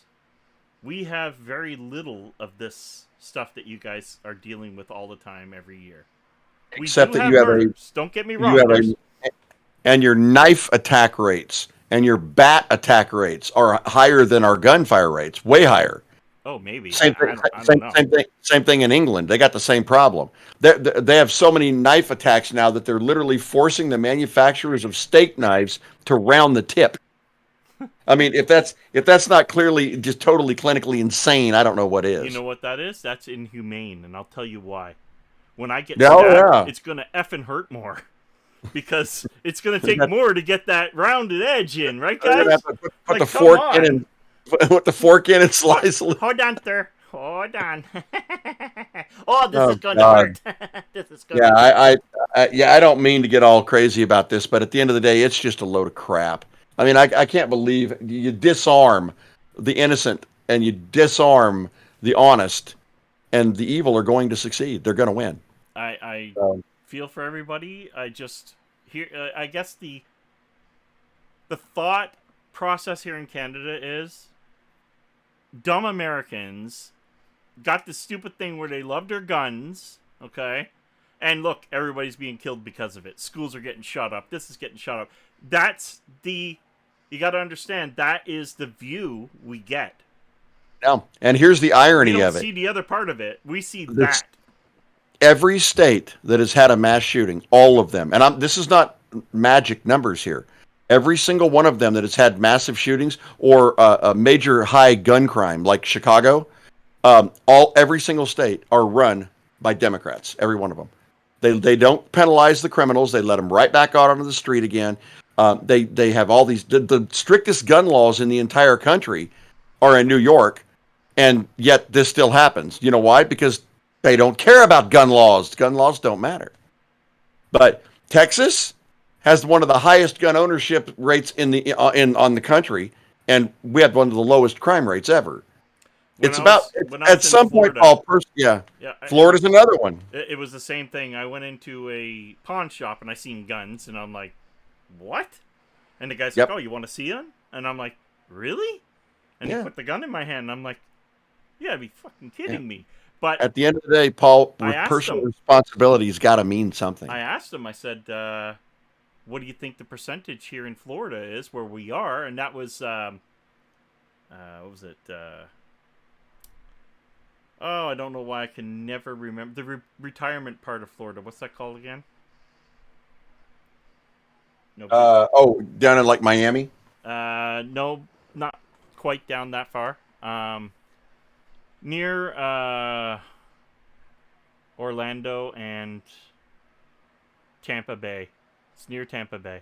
we have very little of this stuff that you guys are dealing with all the time every year. We
Except
do
that
have
you have
murders. Don't get me wrong.
you have and your knife attack rates and your bat attack rates are higher than our gunfire rates, way higher.
Oh, maybe.
Same thing.
I don't know.
Same thing in England. They got the same problem. They have so many knife attacks now that they're literally forcing the manufacturers of steak knives to round the tip. I mean, if that's not clearly just totally clinically insane, I don't know what is.
You know what that is? That's inhumane, and I'll tell you why. When I get
Oh
stabbed,
yeah,
it's gonna effing hurt more. Because it's gonna take more to get that rounded edge in, right,
you're gonna
guys?
have to put
Like,
the
come
fork
on.
in and put the fork in and slice.
Hold on, sir. Hold on. Oh, this
Oh
is gonna
God.
hurt. This is gonna
Yeah,
hurt.
I don't mean to get all crazy about this, but at the end of the day, it's just a load of crap. I mean, I can't believe you disarm the innocent and you disarm the honest, and the evil are going to succeed. They're going to win.
I feel for everybody. I just here. I guess the thought process here in Canada is dumb Americans got this stupid thing where they love their guns, okay? And look, everybody's being killed because of it. Schools are getting shot up. This is getting shot up. You got to understand, that is the view we get.
Now, and here's the
We
irony
don't
of
see
it.
the other part of it. We see
This-
that.
Every state that has had a mass shooting, all of them, and this is not magic numbers here. Every single one of them that has had massive shootings or a major high gun crime, like Chicago, every single state are run by Democrats. Every one of them. They don't penalize the criminals. They let them right back out onto the street again. They have all these the strictest gun laws in the entire country are in New York, and yet this still happens. You know why? Because they don't care about gun laws. Gun laws don't matter. But Texas has one of the highest gun ownership rates on the country, and we have one of the lowest crime rates ever.
When
It's
I
about
was- when I
at
was in
some point,
Florida-
Paul. Yeah,
Yeah,
Florida's another one.
it was the same thing. I went into a pawn shop and I seen guns, and I'm like, "What?" And the guy's
Yep.
like, "Oh, you want to see them?" And I'm like, "Really?" And
Yeah.
he put the gun in my hand, and I'm like, "Yeah, be fucking kidding me!" But
At the end of the day, Paul,
I asked
personal
him-
responsibility's got to mean something.
I asked him. I said, "What do you think the percentage here in Florida is where we are?" And that was, what was it? Oh, I don't know why I can never remember the retirement part of Florida. What's that called again? No.
Down in like Miami.
No, not quite down that far. Near Orlando and Tampa Bay. It's near Tampa Bay.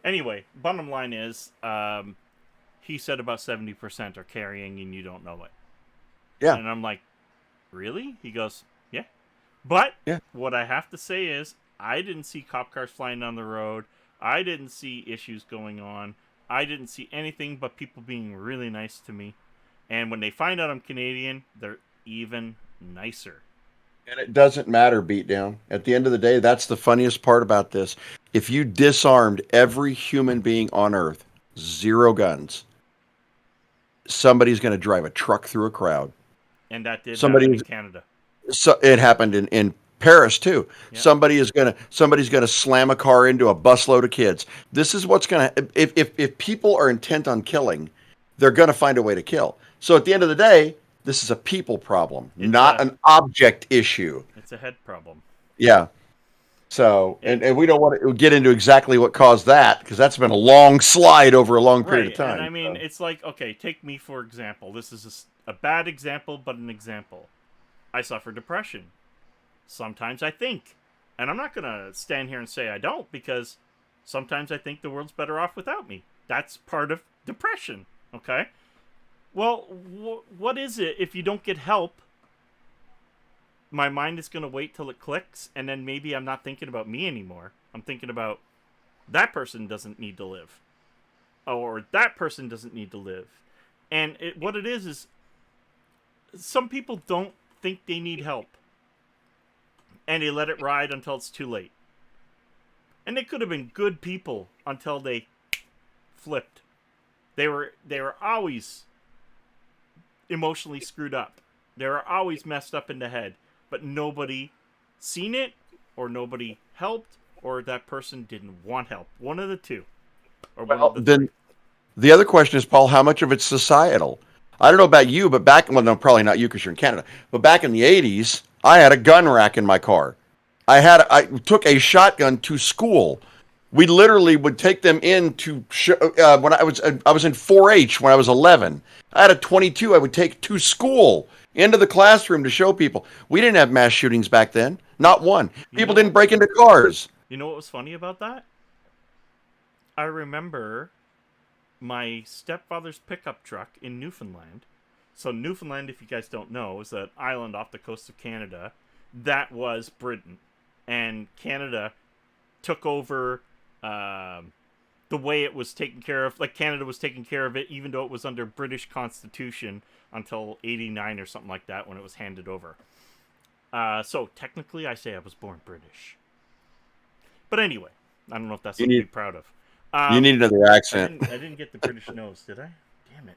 Anyway, bottom line is, he said about 70% are carrying and you don't know it.
Yeah.
And I'm like, really? He goes, yeah. But
Yeah.
what I have to say is, I didn't see cop cars flying down the road. I didn't see issues going on. I didn't see anything but people being really nice to me. And when they find out I'm Canadian, they're even nicer.
And it doesn't matter, beatdown. At the end of the day, that's the funniest part about this. If you disarmed every human being on Earth, zero guns, somebody's going to drive a truck through a crowd.
And that did
Somebody,
happen in Canada.
so it happened in Paris too.
Yep.
Somebody's gonna slam a car into a busload of kids. This is what's gonna if people are intent on killing, they're gonna find a way to kill. So at the end of the day, this is a people problem, not an object issue.
It's a head problem.
Yeah. So and we don't want to get into exactly what caused that, because that's been a long slide over a long period of time.
And I mean, it's like, okay, take me for example. This is a bad example, but an example. I suffer depression. Sometimes I think. And I'm not going to stand here and say I don't, because sometimes I think the world's better off without me. That's part of depression, okay? Well, what is it if you don't get help? My mind is going to wait till it clicks, and then maybe I'm not thinking about me anymore. I'm thinking about that person doesn't need to live. Or that person doesn't need to live. And what it is some people don't think they need help. And they let it ride until it's too late. And they could have been good people until they flipped. They were always emotionally screwed up. They were always messed up in the head. But nobody seen it, or nobody helped, or that person didn't want help. One of the two. Or
then the other question is, Paul, how much of it's societal? I don't know about you, but no, probably not you because you're in Canada. But back in the 80s, I had a gun rack in my car. I took a shotgun to school. We literally would take them in to when I was in 4-H when I was 11. I had a 22 I would take to school, into the classroom, to show people. We didn't have mass shootings back then. Not one. People didn't break into cars.
You know what was funny about that? I remember my stepfather's pickup truck in Newfoundland. So Newfoundland, if you guys don't know, is an island off the coast of Canada. That was Britain. And Canada took over the way it was taken care of. Like, Canada was taking care of it, even though it was under British Constitution until 89 or something like that, when it was handed over. So technically, I say I was born British. But anyway, I don't know if that's something to be proud of.
You need another accent.
I didn't get the British nose, did I? Damn it.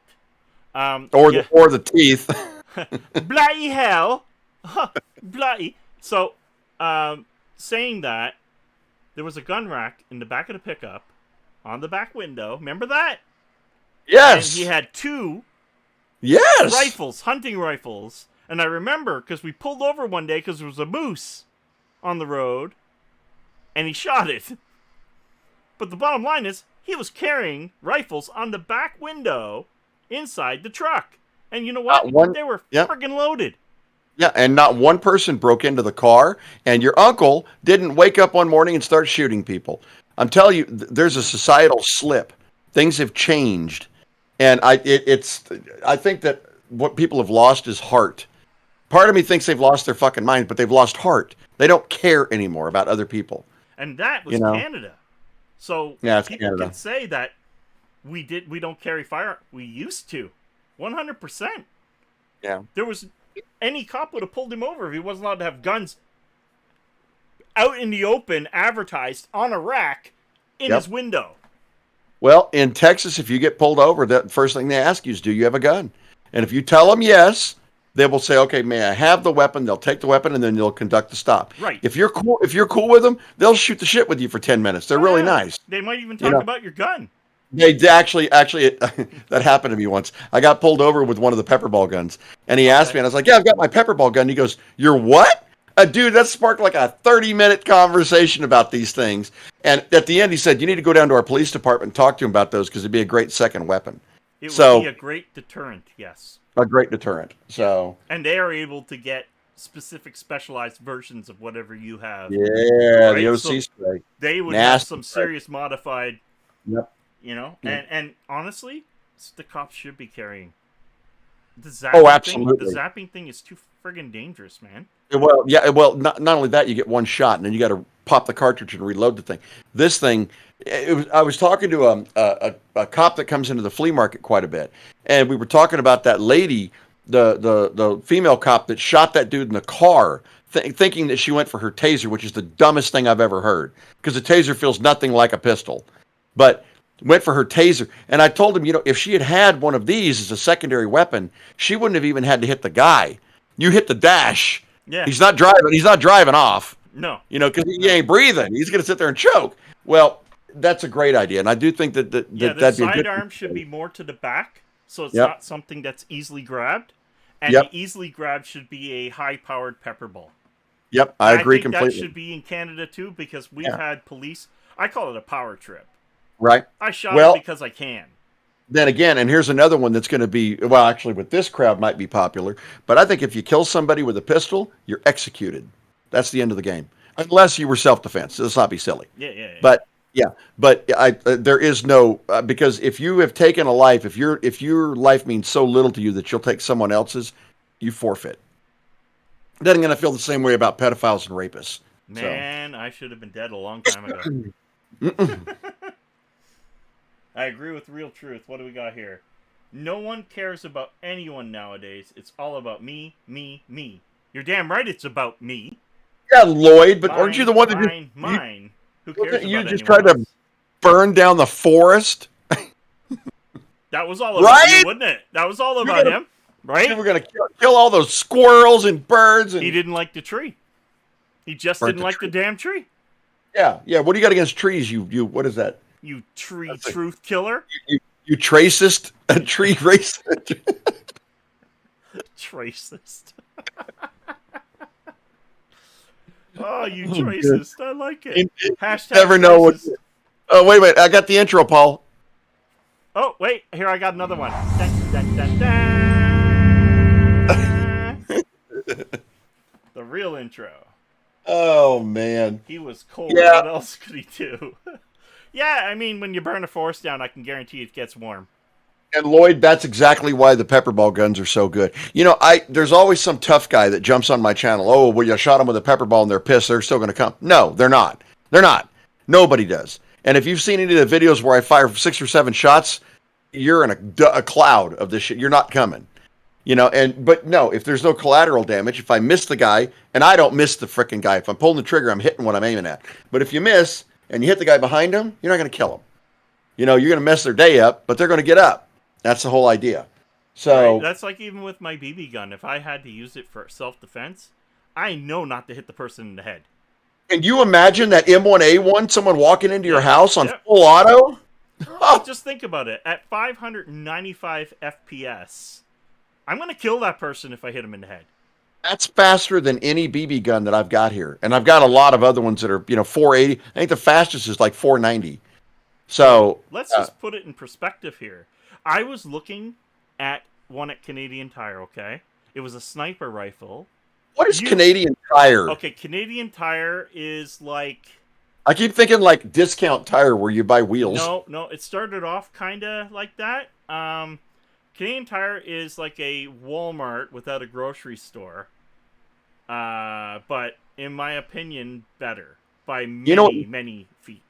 Or the teeth.
Bloody hell. Bloody. So, saying that, there was a gun rack in the back of the pickup on the back window. Remember that?
Yes.
And he had 2
rifles,
hunting rifles. And I remember because we pulled over one day because there was a moose on the road, and he shot it. But the bottom line is, he was carrying rifles on the back window inside the truck. And you know what? They were friggin' loaded.
Yeah, and not one person broke into the car, and your uncle didn't wake up one morning and start shooting people. I'm telling you, there's a societal slip. Things have changed. And I think that what people have lost is heart. Part of me thinks they've lost their fucking mind, but they've lost heart. They don't care anymore about other people.
And that was Canada. So people
Canada.
can say that we don't carry fire. We used to. 100%.
Yeah.
There was any cop would have pulled him over if he wasn't allowed to have guns out in the open, advertised on a rack in his window.
Well, in Texas, if you get pulled over, the first thing they ask you is, do you have a gun? And if you tell them yes, they will say, okay, may I have the weapon? They'll take the weapon, and then they'll conduct the stop.
Right.
If you're cool with them, they'll shoot the shit with you for 10 minutes. They're really nice.
They might even talk about your gun.
They actually, that happened to me once. I got pulled over with one of the pepperball guns, and he asked me, and I was like, yeah, I've got my pepperball gun. He goes, you're what? Dude, that sparked like a 30-minute conversation about these things. And at the end, he said, you need to go down to our police department and talk to him about those, because it'd be a great second weapon.
It would be a great deterrent, yes.
A great deterrent. So.
And they are able to get specific specialized versions of whatever you have.
Yeah, right? The OC spray.
They would have some serious modified.
Yep.
You know, and honestly, the cops should be carrying the zapping
Oh, absolutely.
The zapping thing is too friggin' dangerous, man.
Well, yeah. Well, not only that, you get one shot, and then you got to pop the cartridge and reload the thing. This thing, I was talking to a cop that comes into the flea market quite a bit, and we were talking about that lady, the female cop that shot that dude in the car, thinking that she went for her taser, which is the dumbest thing I've ever heard, because the taser feels nothing like a pistol, but went for her taser. And I told him, if she had one of these as a secondary weapon, she wouldn't have even had to hit the guy. You hit the dash.
Yeah.
He's not driving off.
No.
Because he ain't breathing. He's going to sit there and choke. Well, that's a great idea. And I do think that that'd be a good
sidearm should be more to the back, so it's not something that's easily grabbed. And the easily grabbed should be a high-powered pepper ball.
Yep, I agree completely.
That should be in Canada, too, because we've had police. I call it a power trip.
Right.
I shot it because I can.
Then again, and here's another one that's going to be, well, actually with this crowd might be popular, but I think if you kill somebody with a pistol, you're executed. That's the end of the game. Unless you were self-defense. Let's not be silly.
Yeah.
But there is no, because if you have taken a life, if your life means so little to you that you'll take someone else's, you forfeit. Then I'm going to feel the same way about pedophiles and rapists.
Man, I should have been dead a long time ago. I agree with Real Truth. What do we got here? No one cares about anyone nowadays. It's all about me, me, me. You're damn right it's about me.
Yeah, Lloyd, but aren't you the one that
mine? Who cares about
you just tried to burn down the forest?
That was all about you, wasn't it? That was all about him, right?
You were going to kill all those squirrels and birds. And
he didn't like the tree. He just didn't like the damn tree.
Yeah. What do you got against trees? You what is that?
You tree truth killer.
You tracist, a tree racist.
Tracist. Oh, you tracist. I like it. Hashtag
never know what. Oh, wait a minute. I got the intro, Paul.
Oh, wait. Here, I got another one. Dun, dun, dun, dun. The real intro.
Oh, man.
He was cold. Yeah. What else could he do? Yeah, I mean, when you burn a forest down, I can guarantee it gets warm.
And Lloyd, that's exactly why the pepper ball guns are so good. There's always some tough guy that jumps on my channel. Oh, well, you shot them with a pepper ball and they're pissed. They're still going to come. No, they're not. They're not. Nobody does. And if you've seen any of the videos where I fire 6 or 7 shots, you're in a cloud of this shit. You're not coming. But no, if there's no collateral damage, if I miss the guy, and I don't miss the frickin' guy. If I'm pulling the trigger, I'm hitting what I'm aiming at. But if you miss and you hit the guy behind him, you're not going to kill him. You're going to mess their day up, but they're going to get up. That's the whole idea. So
right. That's like even with my BB gun. If I had to use it for self-defense, I know not to hit the person in the head.
Can you imagine that M1A1, someone walking into your house on full auto?
Just think about it. At 595 FPS, I'm going to kill that person if I hit him in the head.
That's faster than any BB gun that I've got here. And I've got a lot of other ones that are, 480. I think the fastest is like 490. So
let's just put it in perspective here. I was looking at one at Canadian Tire, okay? It was a sniper rifle.
What is Canadian Tire?
Okay, Canadian Tire is like...
I keep thinking like Discount Tire where you buy wheels.
No, it started off kind of like that. Canadian Tire is like a Walmart without a grocery store. But in my opinion, better by many feet.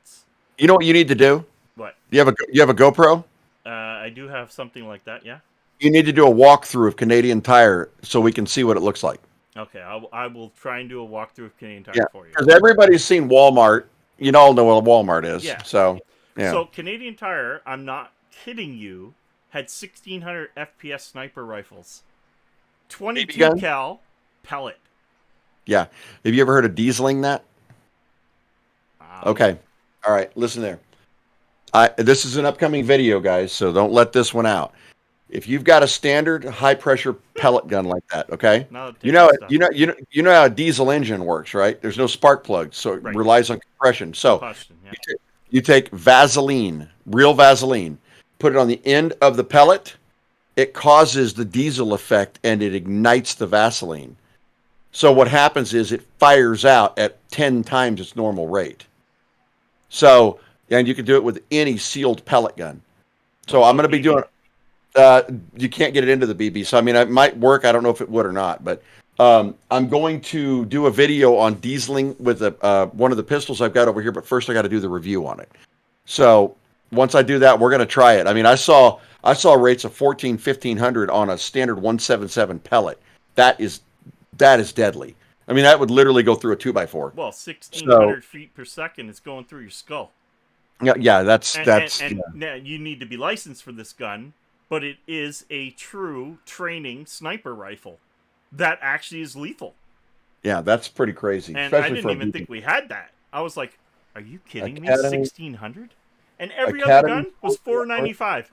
You know what you need to do?
What?
You have a GoPro?
I do have something like that, yeah.
You need to do a walkthrough of Canadian Tire so we can see what it looks like.
Okay, I will try and do a walkthrough of Canadian Tire for you.
Because everybody's seen Walmart. You all know what a Walmart is. Yeah. So, yeah.
So Canadian Tire, I'm not kidding you, had 1,600 FPS sniper rifles. 22 cal pellet.
Yeah. Have you ever heard of dieseling that? Okay. All right. Listen there. This is an upcoming video, guys, so don't let this one out. If you've got a standard high pressure pellet gun like that, okay? You know how a diesel engine works, right? There's no spark plug, so it relies on compression. So you take Vaseline, real Vaseline, put it on the end of the pellet. It causes the diesel effect and it ignites the Vaseline. So what happens is it fires out at 10 times its normal rate. So, and you can do it with any sealed pellet gun. So I'm going to be doing, you can't get it into the BB. So, I mean, it might work. I don't know if it would or not, but I'm going to do a video on dieseling with one of the pistols I've got over here, but first I got to do the review on it. So once I do that, we're going to try it. I mean, I saw rates of 1500 on a standard 177 pellet. That is deadly. I mean, that would literally go through a 2x4.
Well,
So
1,600 feet per second is going through your skull.
yeah, that's
And
yeah.
now you need to be licensed for this gun, but it is a true training sniper rifle that actually is lethal.
Yeah, that's pretty crazy,
And I
especially
didn't
for
even think we had that. I was like, "Are you kidding me?
Academy
1,600?" And every other
Academy.
gun was 495.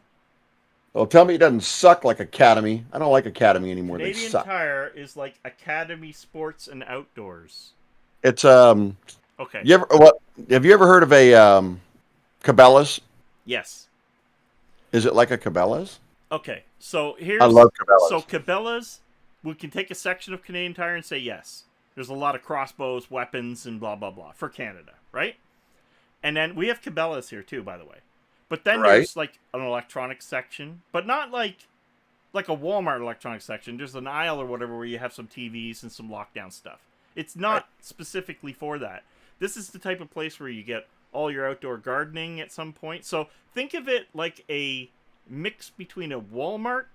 Well, tell me it doesn't suck like Academy. I don't like Academy anymore. They
Canadian
suck.
Tire is like Academy Sports and Outdoors.
It's
Okay.
you ever what have you ever heard of a Cabela's?
Yes.
Is it like a Cabela's?
Okay. So
I love Cabela's.
so Cabela's. We can take a section of Canadian Tire and say yes. There's a lot of crossbows, weapons, and blah blah blah for Canada, right? And then we have Cabela's here too, by the way. But then
Right.
there's like an electronics section, but not like a Walmart electronics section. There's an aisle or whatever where you have some TVs and some lockdown stuff. It's not specifically for that. This is the type of place where you get all your outdoor gardening at some point. So think of it like a mix between a Walmart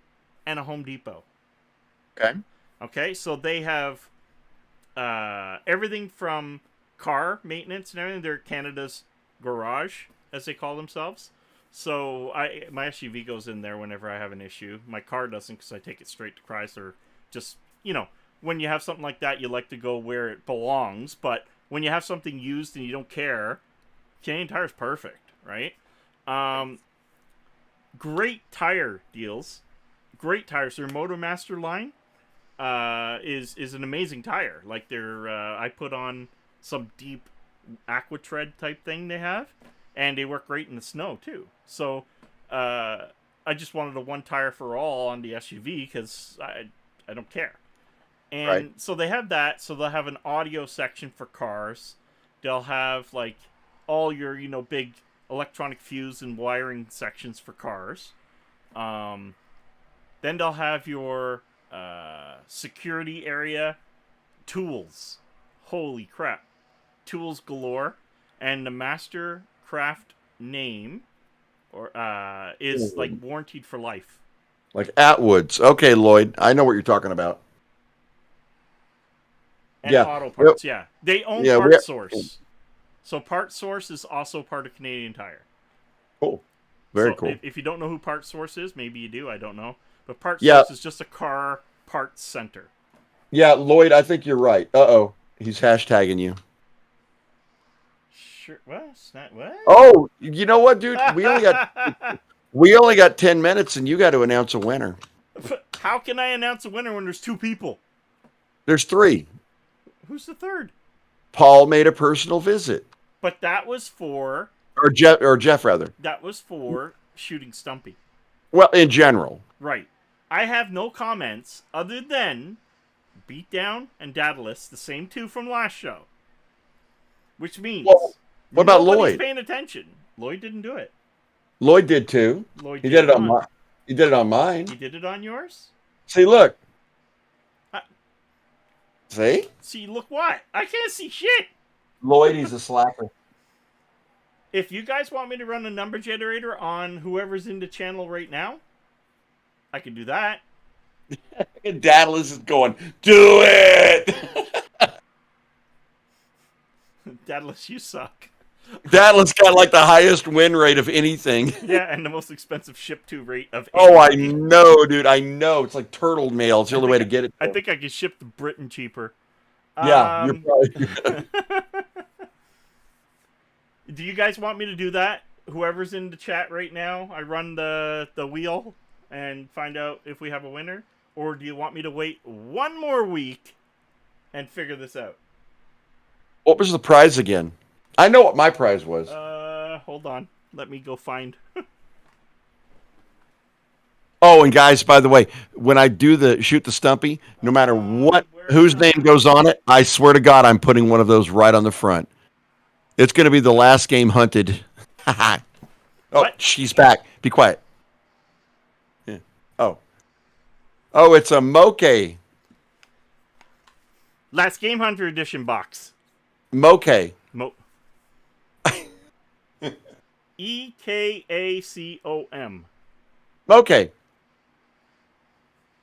and a Home Depot.
Okay.
Okay, so they have everything from car maintenance and everything. They're Canada's garage, as they call themselves. So my SUV goes in there whenever I have an issue. My car doesn't because I take it straight to Chrysler. Just, when you have something like that, you like to go where it belongs. But when you have something used and you don't care, Canadian Tire's perfect, right? Great tire deals. Great tires. Their Motormaster line is an amazing tire. Like I put on some deep aquatread type thing they have, and they work great in the snow too. So I just wanted a one tire for all on the SUV because I don't care. And
Right.
so they have that. So they'll have an audio section for cars. They'll have like all your big electronic fuse and wiring sections for cars. Then they'll have your security area, tools. Holy crap. Tools galore. And the Mastercraft name is like warranted for life.
Like Atwoods. Okay, Lloyd. I know what you're talking about.
And
Yeah.
auto parts, yeah. They own
Yeah,
Part Source. So Part Source is also part of Canadian Tire.
Cool. Very
So
cool.
If you don't know who Part Source is, maybe you do, I don't know. But Part
Yeah.
Source is just a car parts center.
Yeah, Lloyd, I think you're right. Uh-oh. He's hashtagging you.
Sure. What?
Oh, you know what, dude? We only got 10 minutes and you got to announce a winner.
How can I announce a winner when there's two people?
There's 3.
Who's the third?
Paul made a personal visit.
But that was for
Jeff rather.
shooting Stumpy.
Well, in general.
Right. I have no comments other than Beatdown and Daedalus, the same two from last show. Which means
Well, what about
nobody's
Lloyd?
paying attention. Lloyd didn't do it.
Lloyd did too.
Lloyd
He did it on mine. He did it on mine.
He did it on yours?
See, look.
Uh,
See?
See, look what? I can't see shit.
Lloyd, he's a slacker.
If you guys want me to run a number generator on whoever's in the channel right now, I can do that.
And Daedalus is going, do it!
Daedalus, you suck.
Daedalus got like the highest win rate of anything.
Yeah, and the most expensive ship to rate of
Oh, I
anybody.
know, dude. I know. It's like turtle mail. It's the only way to get it.
I think I could ship to Britain cheaper.
Yeah, you're probably.
Do you guys want me to do that? Whoever's in the chat right now, I run the wheel and find out if we have a winner? Or do you want me to wait one more week and figure this out?
What was the prize again? I know what my prize was.
Hold on. Let me go find.
Oh, and guys, by the way, when I do the shoot the Stumpy, no matter whose name goes on it, I swear to God, I'm putting one of those right on the front. It's going to be the last game hunted. Oh,
What?
she's back. Be quiet. Yeah. Oh, it's a moke.
Last Game Hunter edition box.
Moke.
EKACOM.
Moke.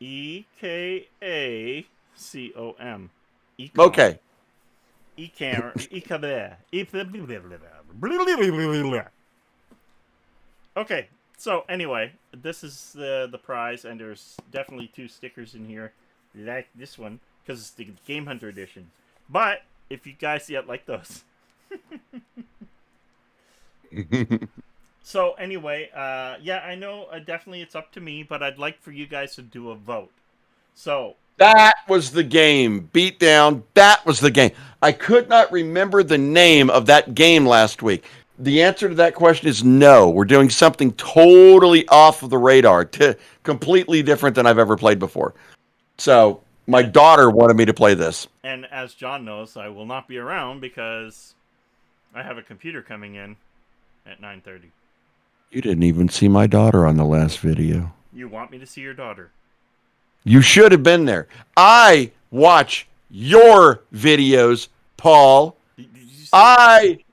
EKACOM.
Moke.
Okay, so anyway, this is the prize, and there's definitely 2 stickers in here, like this one, because it's the Game Hunter edition. But if you guys yet like those. So anyway, yeah, I know definitely it's up to me, but I'd like for you guys to do a vote. So
that was the game. Beatdown. That was the game. I could not remember the name of that game last week. The answer to that question is no. We're doing something totally off of the radar, completely different than I've ever played before. So my daughter wanted me to play this.
And as John knows, I will not be around because I have a computer coming in at 9:30.
You didn't even see my daughter on the last video.
You want me to see your daughter?
You should have been there. I watch your videos, Paul.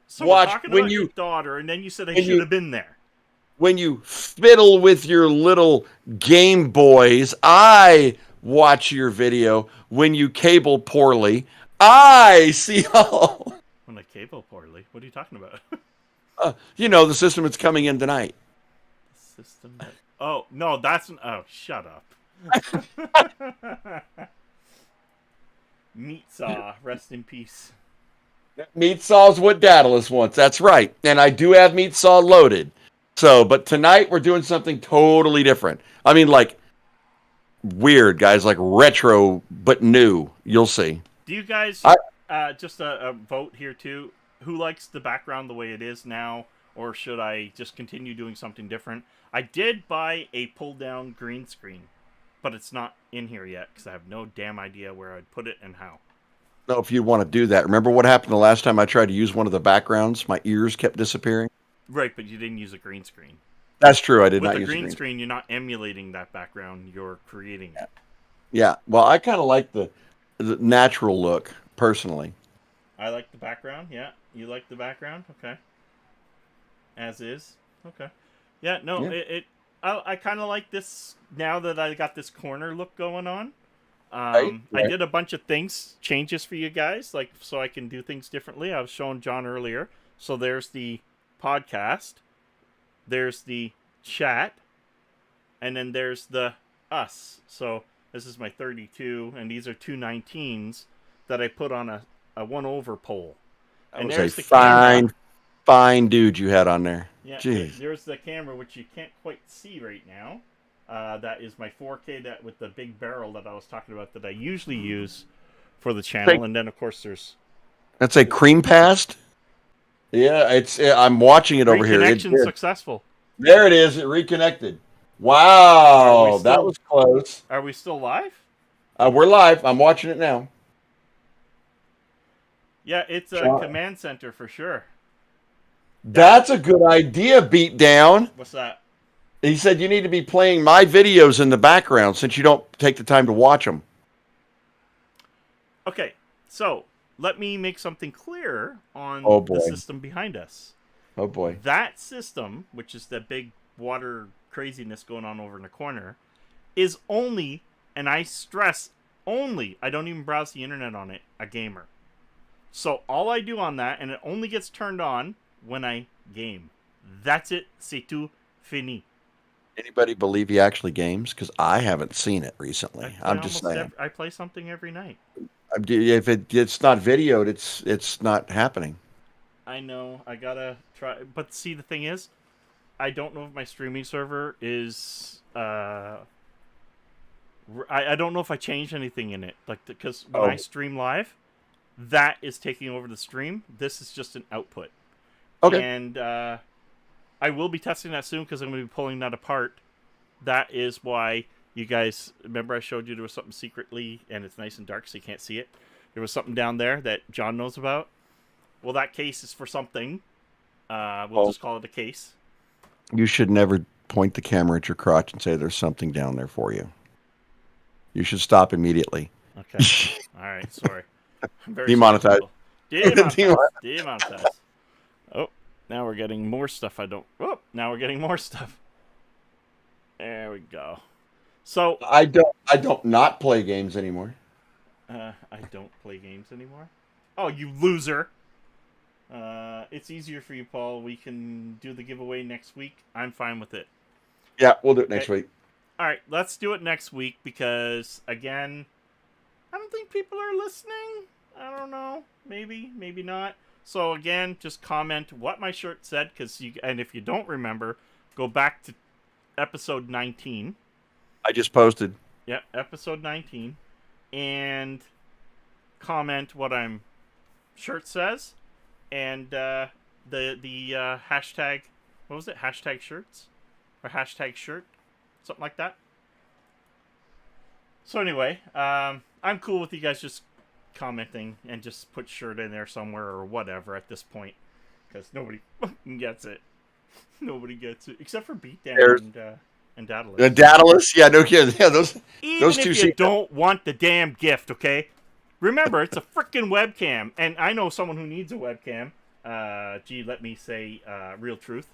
So we're talking about your daughter, and then you said I should have been there.
When you fiddle with your little Game Boys, I watch your video. When you cable poorly, I see all.
When I cable poorly? What are you talking about?
The system that's coming in tonight.
The system that... Oh, no, that's... Oh, shut up. Meat Saw, rest in peace.
Meat Saw's what Daedalus wants. That's right. And I do have Meat Saw loaded. So, but tonight we're doing something totally different. I mean, like, weird, guys. Like retro, but new. You'll see.
Do you guys... just a vote here, too. Who likes the background the way it is now? Or should I just continue doing something different? I did buy a pull-down green screen. But it's not in here yet because I have no damn idea where I'd put it and how.
No, if you want to do that. Remember what happened the last time I tried to use one of the backgrounds? My ears kept disappearing.
Right, but you didn't use a green screen.
That's true. I did not use a
green screen. With the green screen, you're not emulating that background. You're creating it.
Yeah. Well, I kind of like the natural look, personally.
I like the background. Yeah. You like the background? Okay. As is? Okay. Yeah, no, yeah. I kind of like this now that I got this corner look going on.
Right.
I did a bunch of changes for you guys, like so I can do things differently. I was showing John earlier. So there's the podcast, there's the chat, and then there's the us. So this is my 32, and these are 2 19s that I put on a 1/over poll.
And there's the fine dude you had on there.
Yeah,
jeez.
There's the camera, which you can't quite see right now. That is my 4K with the big barrel that I was talking about that I usually use for the channel. And then, of course, there's...
That's a Creamcast? Yeah, I'm watching it over here.
Reconnection successful.
There it is. It reconnected. Wow, that was close.
Are we still live?
We're live. I'm watching it now.
Yeah, it's a command center for sure.
That's a good idea, Beatdown.
What's that?
He said you need to be playing my videos in the background since you don't take the time to watch them.
Okay, so let me make something clear on the system behind us.
Oh, boy.
That system, which is the big water craziness going on over in the corner, is only, and I stress only, I don't even browse the internet on it, a gamer. So all I do on that, and it only gets turned on when I game. That's it. C'est tout. Fini.
Anybody believe he actually games? Because I haven't seen it recently. I'm just saying.
I play something every night.
If it's not videoed, it's not happening.
I know. I gotta try. But see, the thing is, I don't know if my streaming server is... I don't know if I changed anything in it. Like, because when I stream live, that is taking over the stream. This is just an output.
Okay.
And I will be testing that soon because I'm going to be pulling that apart. That is why you guys... Remember I showed you there was something secretly, and it's nice and dark so you can't see it? There was something down there that John knows about. Well, that case is for something. We'll just call it a case.
You should never point the camera at your crotch and say there's something down there for you. You should stop immediately.
Okay. All right. Sorry. I'm very
Demonetized.
skeptical. Demonetized. Oh, now we're getting more stuff. Now we're getting more stuff. There we go. So
I don't not play games anymore.
I don't play games anymore. Oh, you loser! It's easier for you, Paul. We can do the giveaway next week. I'm fine with it.
Yeah, we'll do it next week.
All right, let's do it next week because again, I don't think people are listening. I don't know. Maybe, maybe not. So again, just comment what my shirt said, and if you don't remember, go back to episode 19.
I just posted.
Yeah, episode 19, and comment what I'm shirt says, and the hashtag. What was it? Hashtag shirts or hashtag shirt, something like that. So anyway, I'm cool with you guys just commenting and just put shirt in there somewhere or whatever at this point, because nobody fucking gets it. Nobody gets it except for Beatdown and Daedalus.
Daedalus, yeah, no kidding. Yeah, those two.
If you don't want the damn gift, okay? Remember, it's a freaking webcam, and I know someone who needs a webcam. Let me say real truth.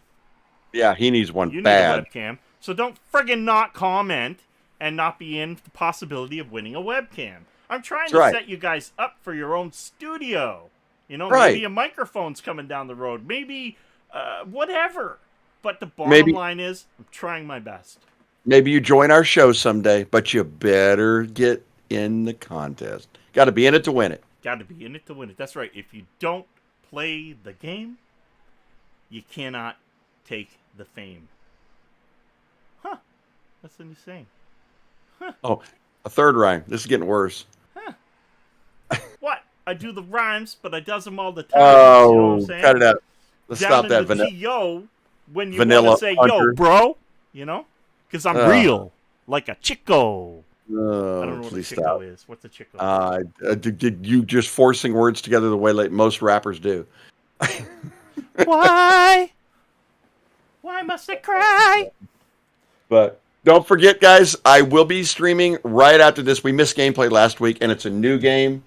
Yeah, he needs one
you
bad.
Need a webcam, so don't friggin' not comment and not be in the possibility of winning a webcam. I'm trying to set you guys up for your own studio. You know, maybe a microphone's coming down the road. Maybe whatever. But the bottom line is, I'm trying my best.
Maybe you join our show someday, but you better get in the contest. Got to be in it to win it.
Got to be in it to win it. That's right. If you don't play the game, you cannot take the fame. Huh. That's a new saying. Huh.
Oh, a third rhyme. This is getting worse.
Huh. What? I do the rhymes, but I does them all the time.
Oh,
you know what I'm saying?
Cut it out. Let's
Down
stop
in
that.
The Yo, when you
Vanilla
want to say,
Hunter.
yo, bro, you know? Because I'm real, like a chico.
Oh,
I don't know what a chico
stop.
is. What's a chico?
Did you just forcing words together the way like most rappers do?
Why? Why must I cry?
But don't forget, guys, I will be streaming right after this. We missed gameplay last week, and it's a new game.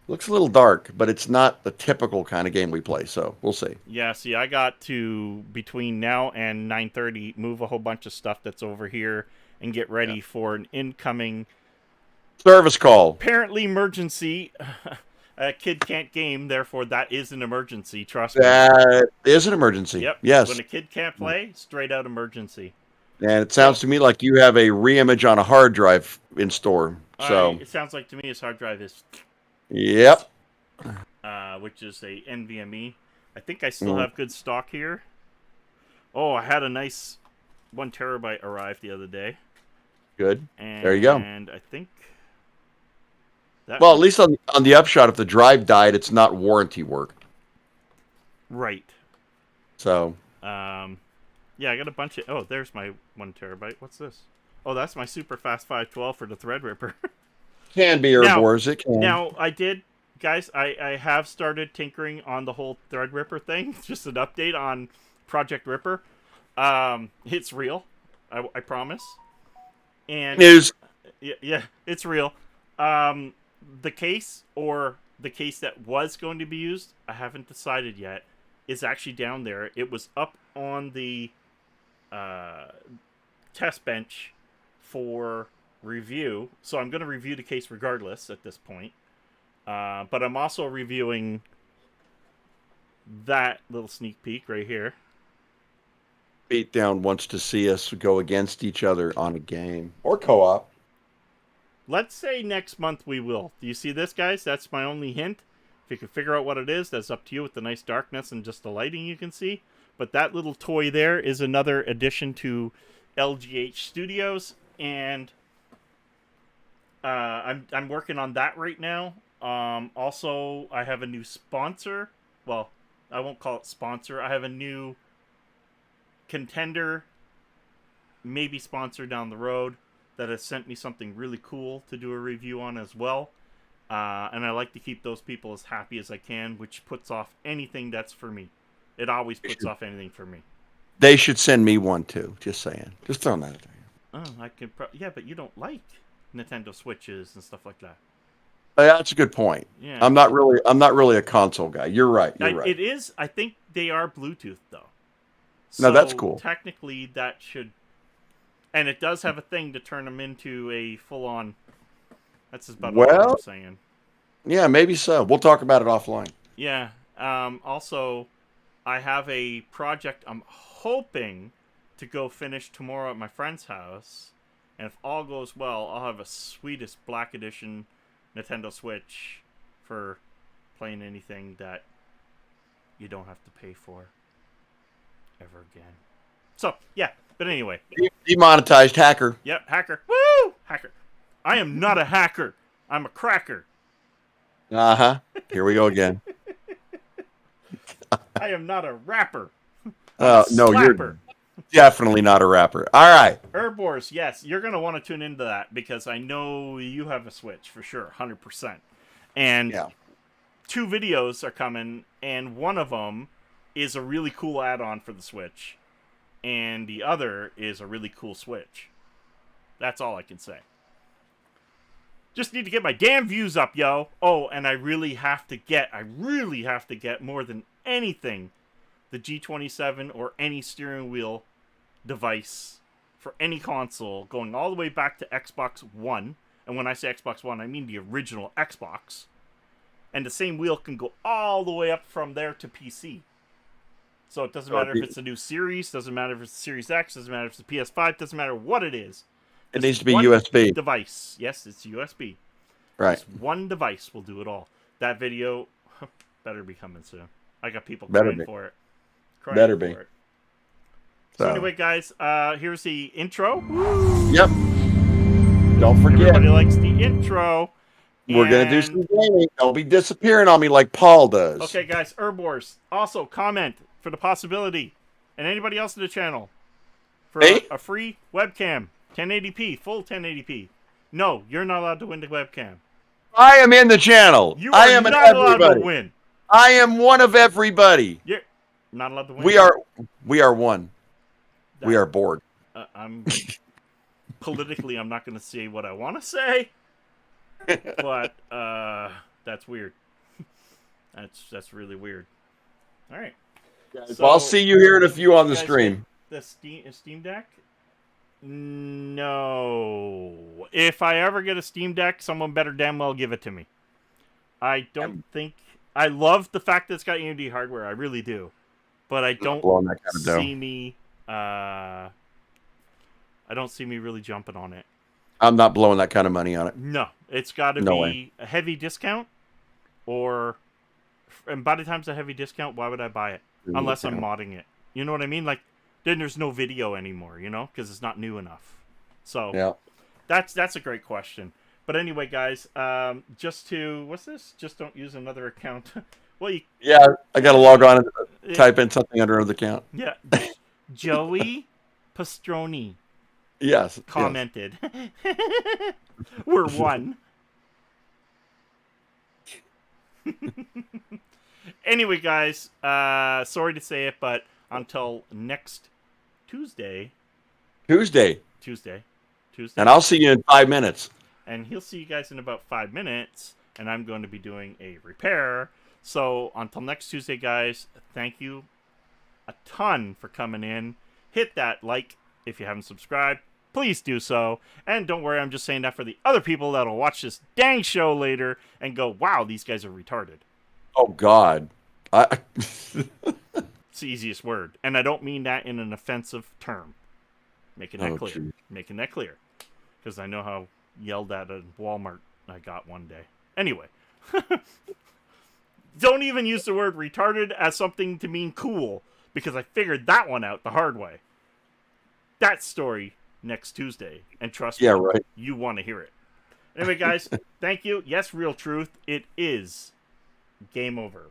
Looks a little dark, but it's not the typical kind of game we play, so we'll see.
Yeah, see, I got to, between now and 9:30, move a whole bunch of stuff that's over here and get ready for an incoming
service call.
Apparently emergency. A kid can't game, therefore that is an emergency, trust me.
That is an emergency.
Yep.
Yes.
When a kid can't play, straight out emergency.
And it sounds to me like you have a reimage on a hard drive in store. So
it sounds like to me his hard drive is...
Yep.
Which is a NVMe. I think I still have good stock here. Oh, I had a nice 1 terabyte arrive the other day.
Good.
And,
there you go.
And I think...
at least on the upshot, if the drive died, it's not warranty work.
Right.
So...
yeah, I got a bunch of... Oh, there's my 1 terabyte. What's this? Oh, that's my super fast 512 for the Threadripper.
Can be Herbivores. It can.
Now, I did... Guys, I have started tinkering on the whole Threadripper thing. Just an update on Project Ripper. It's real. I promise. And
news.
Yeah, it's real. The case, or the case that was going to be used, I haven't decided yet, is actually down there. It was up on the test bench for review, so I'm going to review the case regardless at this point. But I'm also reviewing that little sneak peek right here.
Beatdown wants to see us go against each other on a game or co-op.
Let's say next month we will. Do you see this, guys? That's my only hint. If you can figure out what it is, that's up to you with the nice darkness and just the lighting you can see. But that little toy there is another addition to LGH Studios, and I'm working on that right now. Also, I have a new sponsor. Well, I won't call it sponsor. I have a new contender, maybe sponsor down the road, that has sent me something really cool to do a review on as well. And I like to keep those people as happy as I can, which puts off anything that's for me. It always puts off anything for me.
They should send me one too. Just saying. Just throwing that out there.
Oh, I could. Yeah, but you don't like Nintendo Switches and stuff like that.
That's a good point.
Yeah.
I'm not really a console guy. You're right. You're right.
It is. I think they are Bluetooth though.
No, that's
So
cool.
technically, that should, and it does have a thing to turn them into a full-on. That's about all
Well,
I'm saying.
yeah, maybe so. We'll talk about it offline.
Yeah. Also, I have a project I'm hoping to go finish tomorrow at my friend's house, and if all goes well, I'll have a sweetest Black Edition Nintendo Switch for playing anything that you don't have to pay for ever again. So, yeah. But anyway.
Demonetized hacker.
Yep, hacker. Woo! Hacker. I am not a hacker. I'm a cracker.
Uh-huh. Here we go again.
I am not a rapper.
No, you're definitely not a rapper. All right.
Herbors, yes, you're going to want to tune into that because I know you have a Switch for sure, 100%. And
Yeah.
2 videos are coming, and one of them is a really cool add-on for the Switch, and the other is a really cool Switch. That's all I can say. Just need to get my damn views up, yo. Oh, and I really have to get more than anything, the G27 or any steering wheel device for any console, going all the way back to Xbox One. And when I say Xbox One, I mean the original Xbox. And the same wheel can go all the way up from there to PC. So it doesn't matter if it's a new series, doesn't matter if it's the Series X, doesn't matter if it's the PS5, doesn't matter what it is.
It needs to be USB.
Device. Yes, it's USB.
Right.
This one device will do it all. That video better be coming soon. I got people
Better
crying
be.
for it.
Better be.
It. So anyway, guys, here's the intro.
Yep. Don't forget.
Everybody likes the intro.
We're going to do some gaming. Don't be disappearing on me like Paul does.
Okay, guys, Herbors. Also, comment for the possibility. And anybody else in the channel. For a free webcam. 1080p. Full 1080p. No, you're not allowed to win the webcam.
I am in the channel.
You are not allowed to win.
I am one of everybody.
You're not allowed to win.
We are one. We are bored.
I'm politically, I'm not going to say what I want to say, but that's weird. That's really weird. All right.
So, I'll see you here in a few on the stream.
The Steam Deck? No. If I ever get a Steam Deck, someone better damn well give it to me. I don't think... I love the fact that it's got AMD hardware. I really do. But I don't see me... I don't see me really jumping on it.
I'm not blowing that kind of money on it.
No. It's got to be a heavy discount, or... And by the time it's a heavy discount, why would I buy it? Unless I'm modding it. You know what I mean? Like, then there's no video anymore, you know? Because it's not new enough. So,
yeah.
That's a great question. But anyway, guys, just to... What's this? Just don't use another account. Well,
yeah, I got to log on and type in something under another account.
Yeah. Joey Pastroni.
Yes.
Commented. Yes. We're one. Anyway, guys, sorry to say it, but until next Tuesday.
Tuesday.
And
I'll see you in 5 minutes.
And he'll see you guys in about 5 minutes, and I'm going to be doing a repair. So until next Tuesday, guys, thank you a ton for coming in. Hit that like if you haven't subscribed. Please do so. And don't worry, I'm just saying that for the other people that'll watch this dang show later and go, wow, these guys are retarded.
Oh, God.
It's the easiest word. And I don't mean that in an offensive term. Making that clear. Geez. Making that clear. Because I know how yelled at Walmart I got one day. Anyway. Don't even use the word retarded as something to mean cool. Because I figured that one out the hard way. That story next Tuesday. And trust me,
right.
You want to hear it. Anyway, guys, thank you. Yes, real truth. It is game over.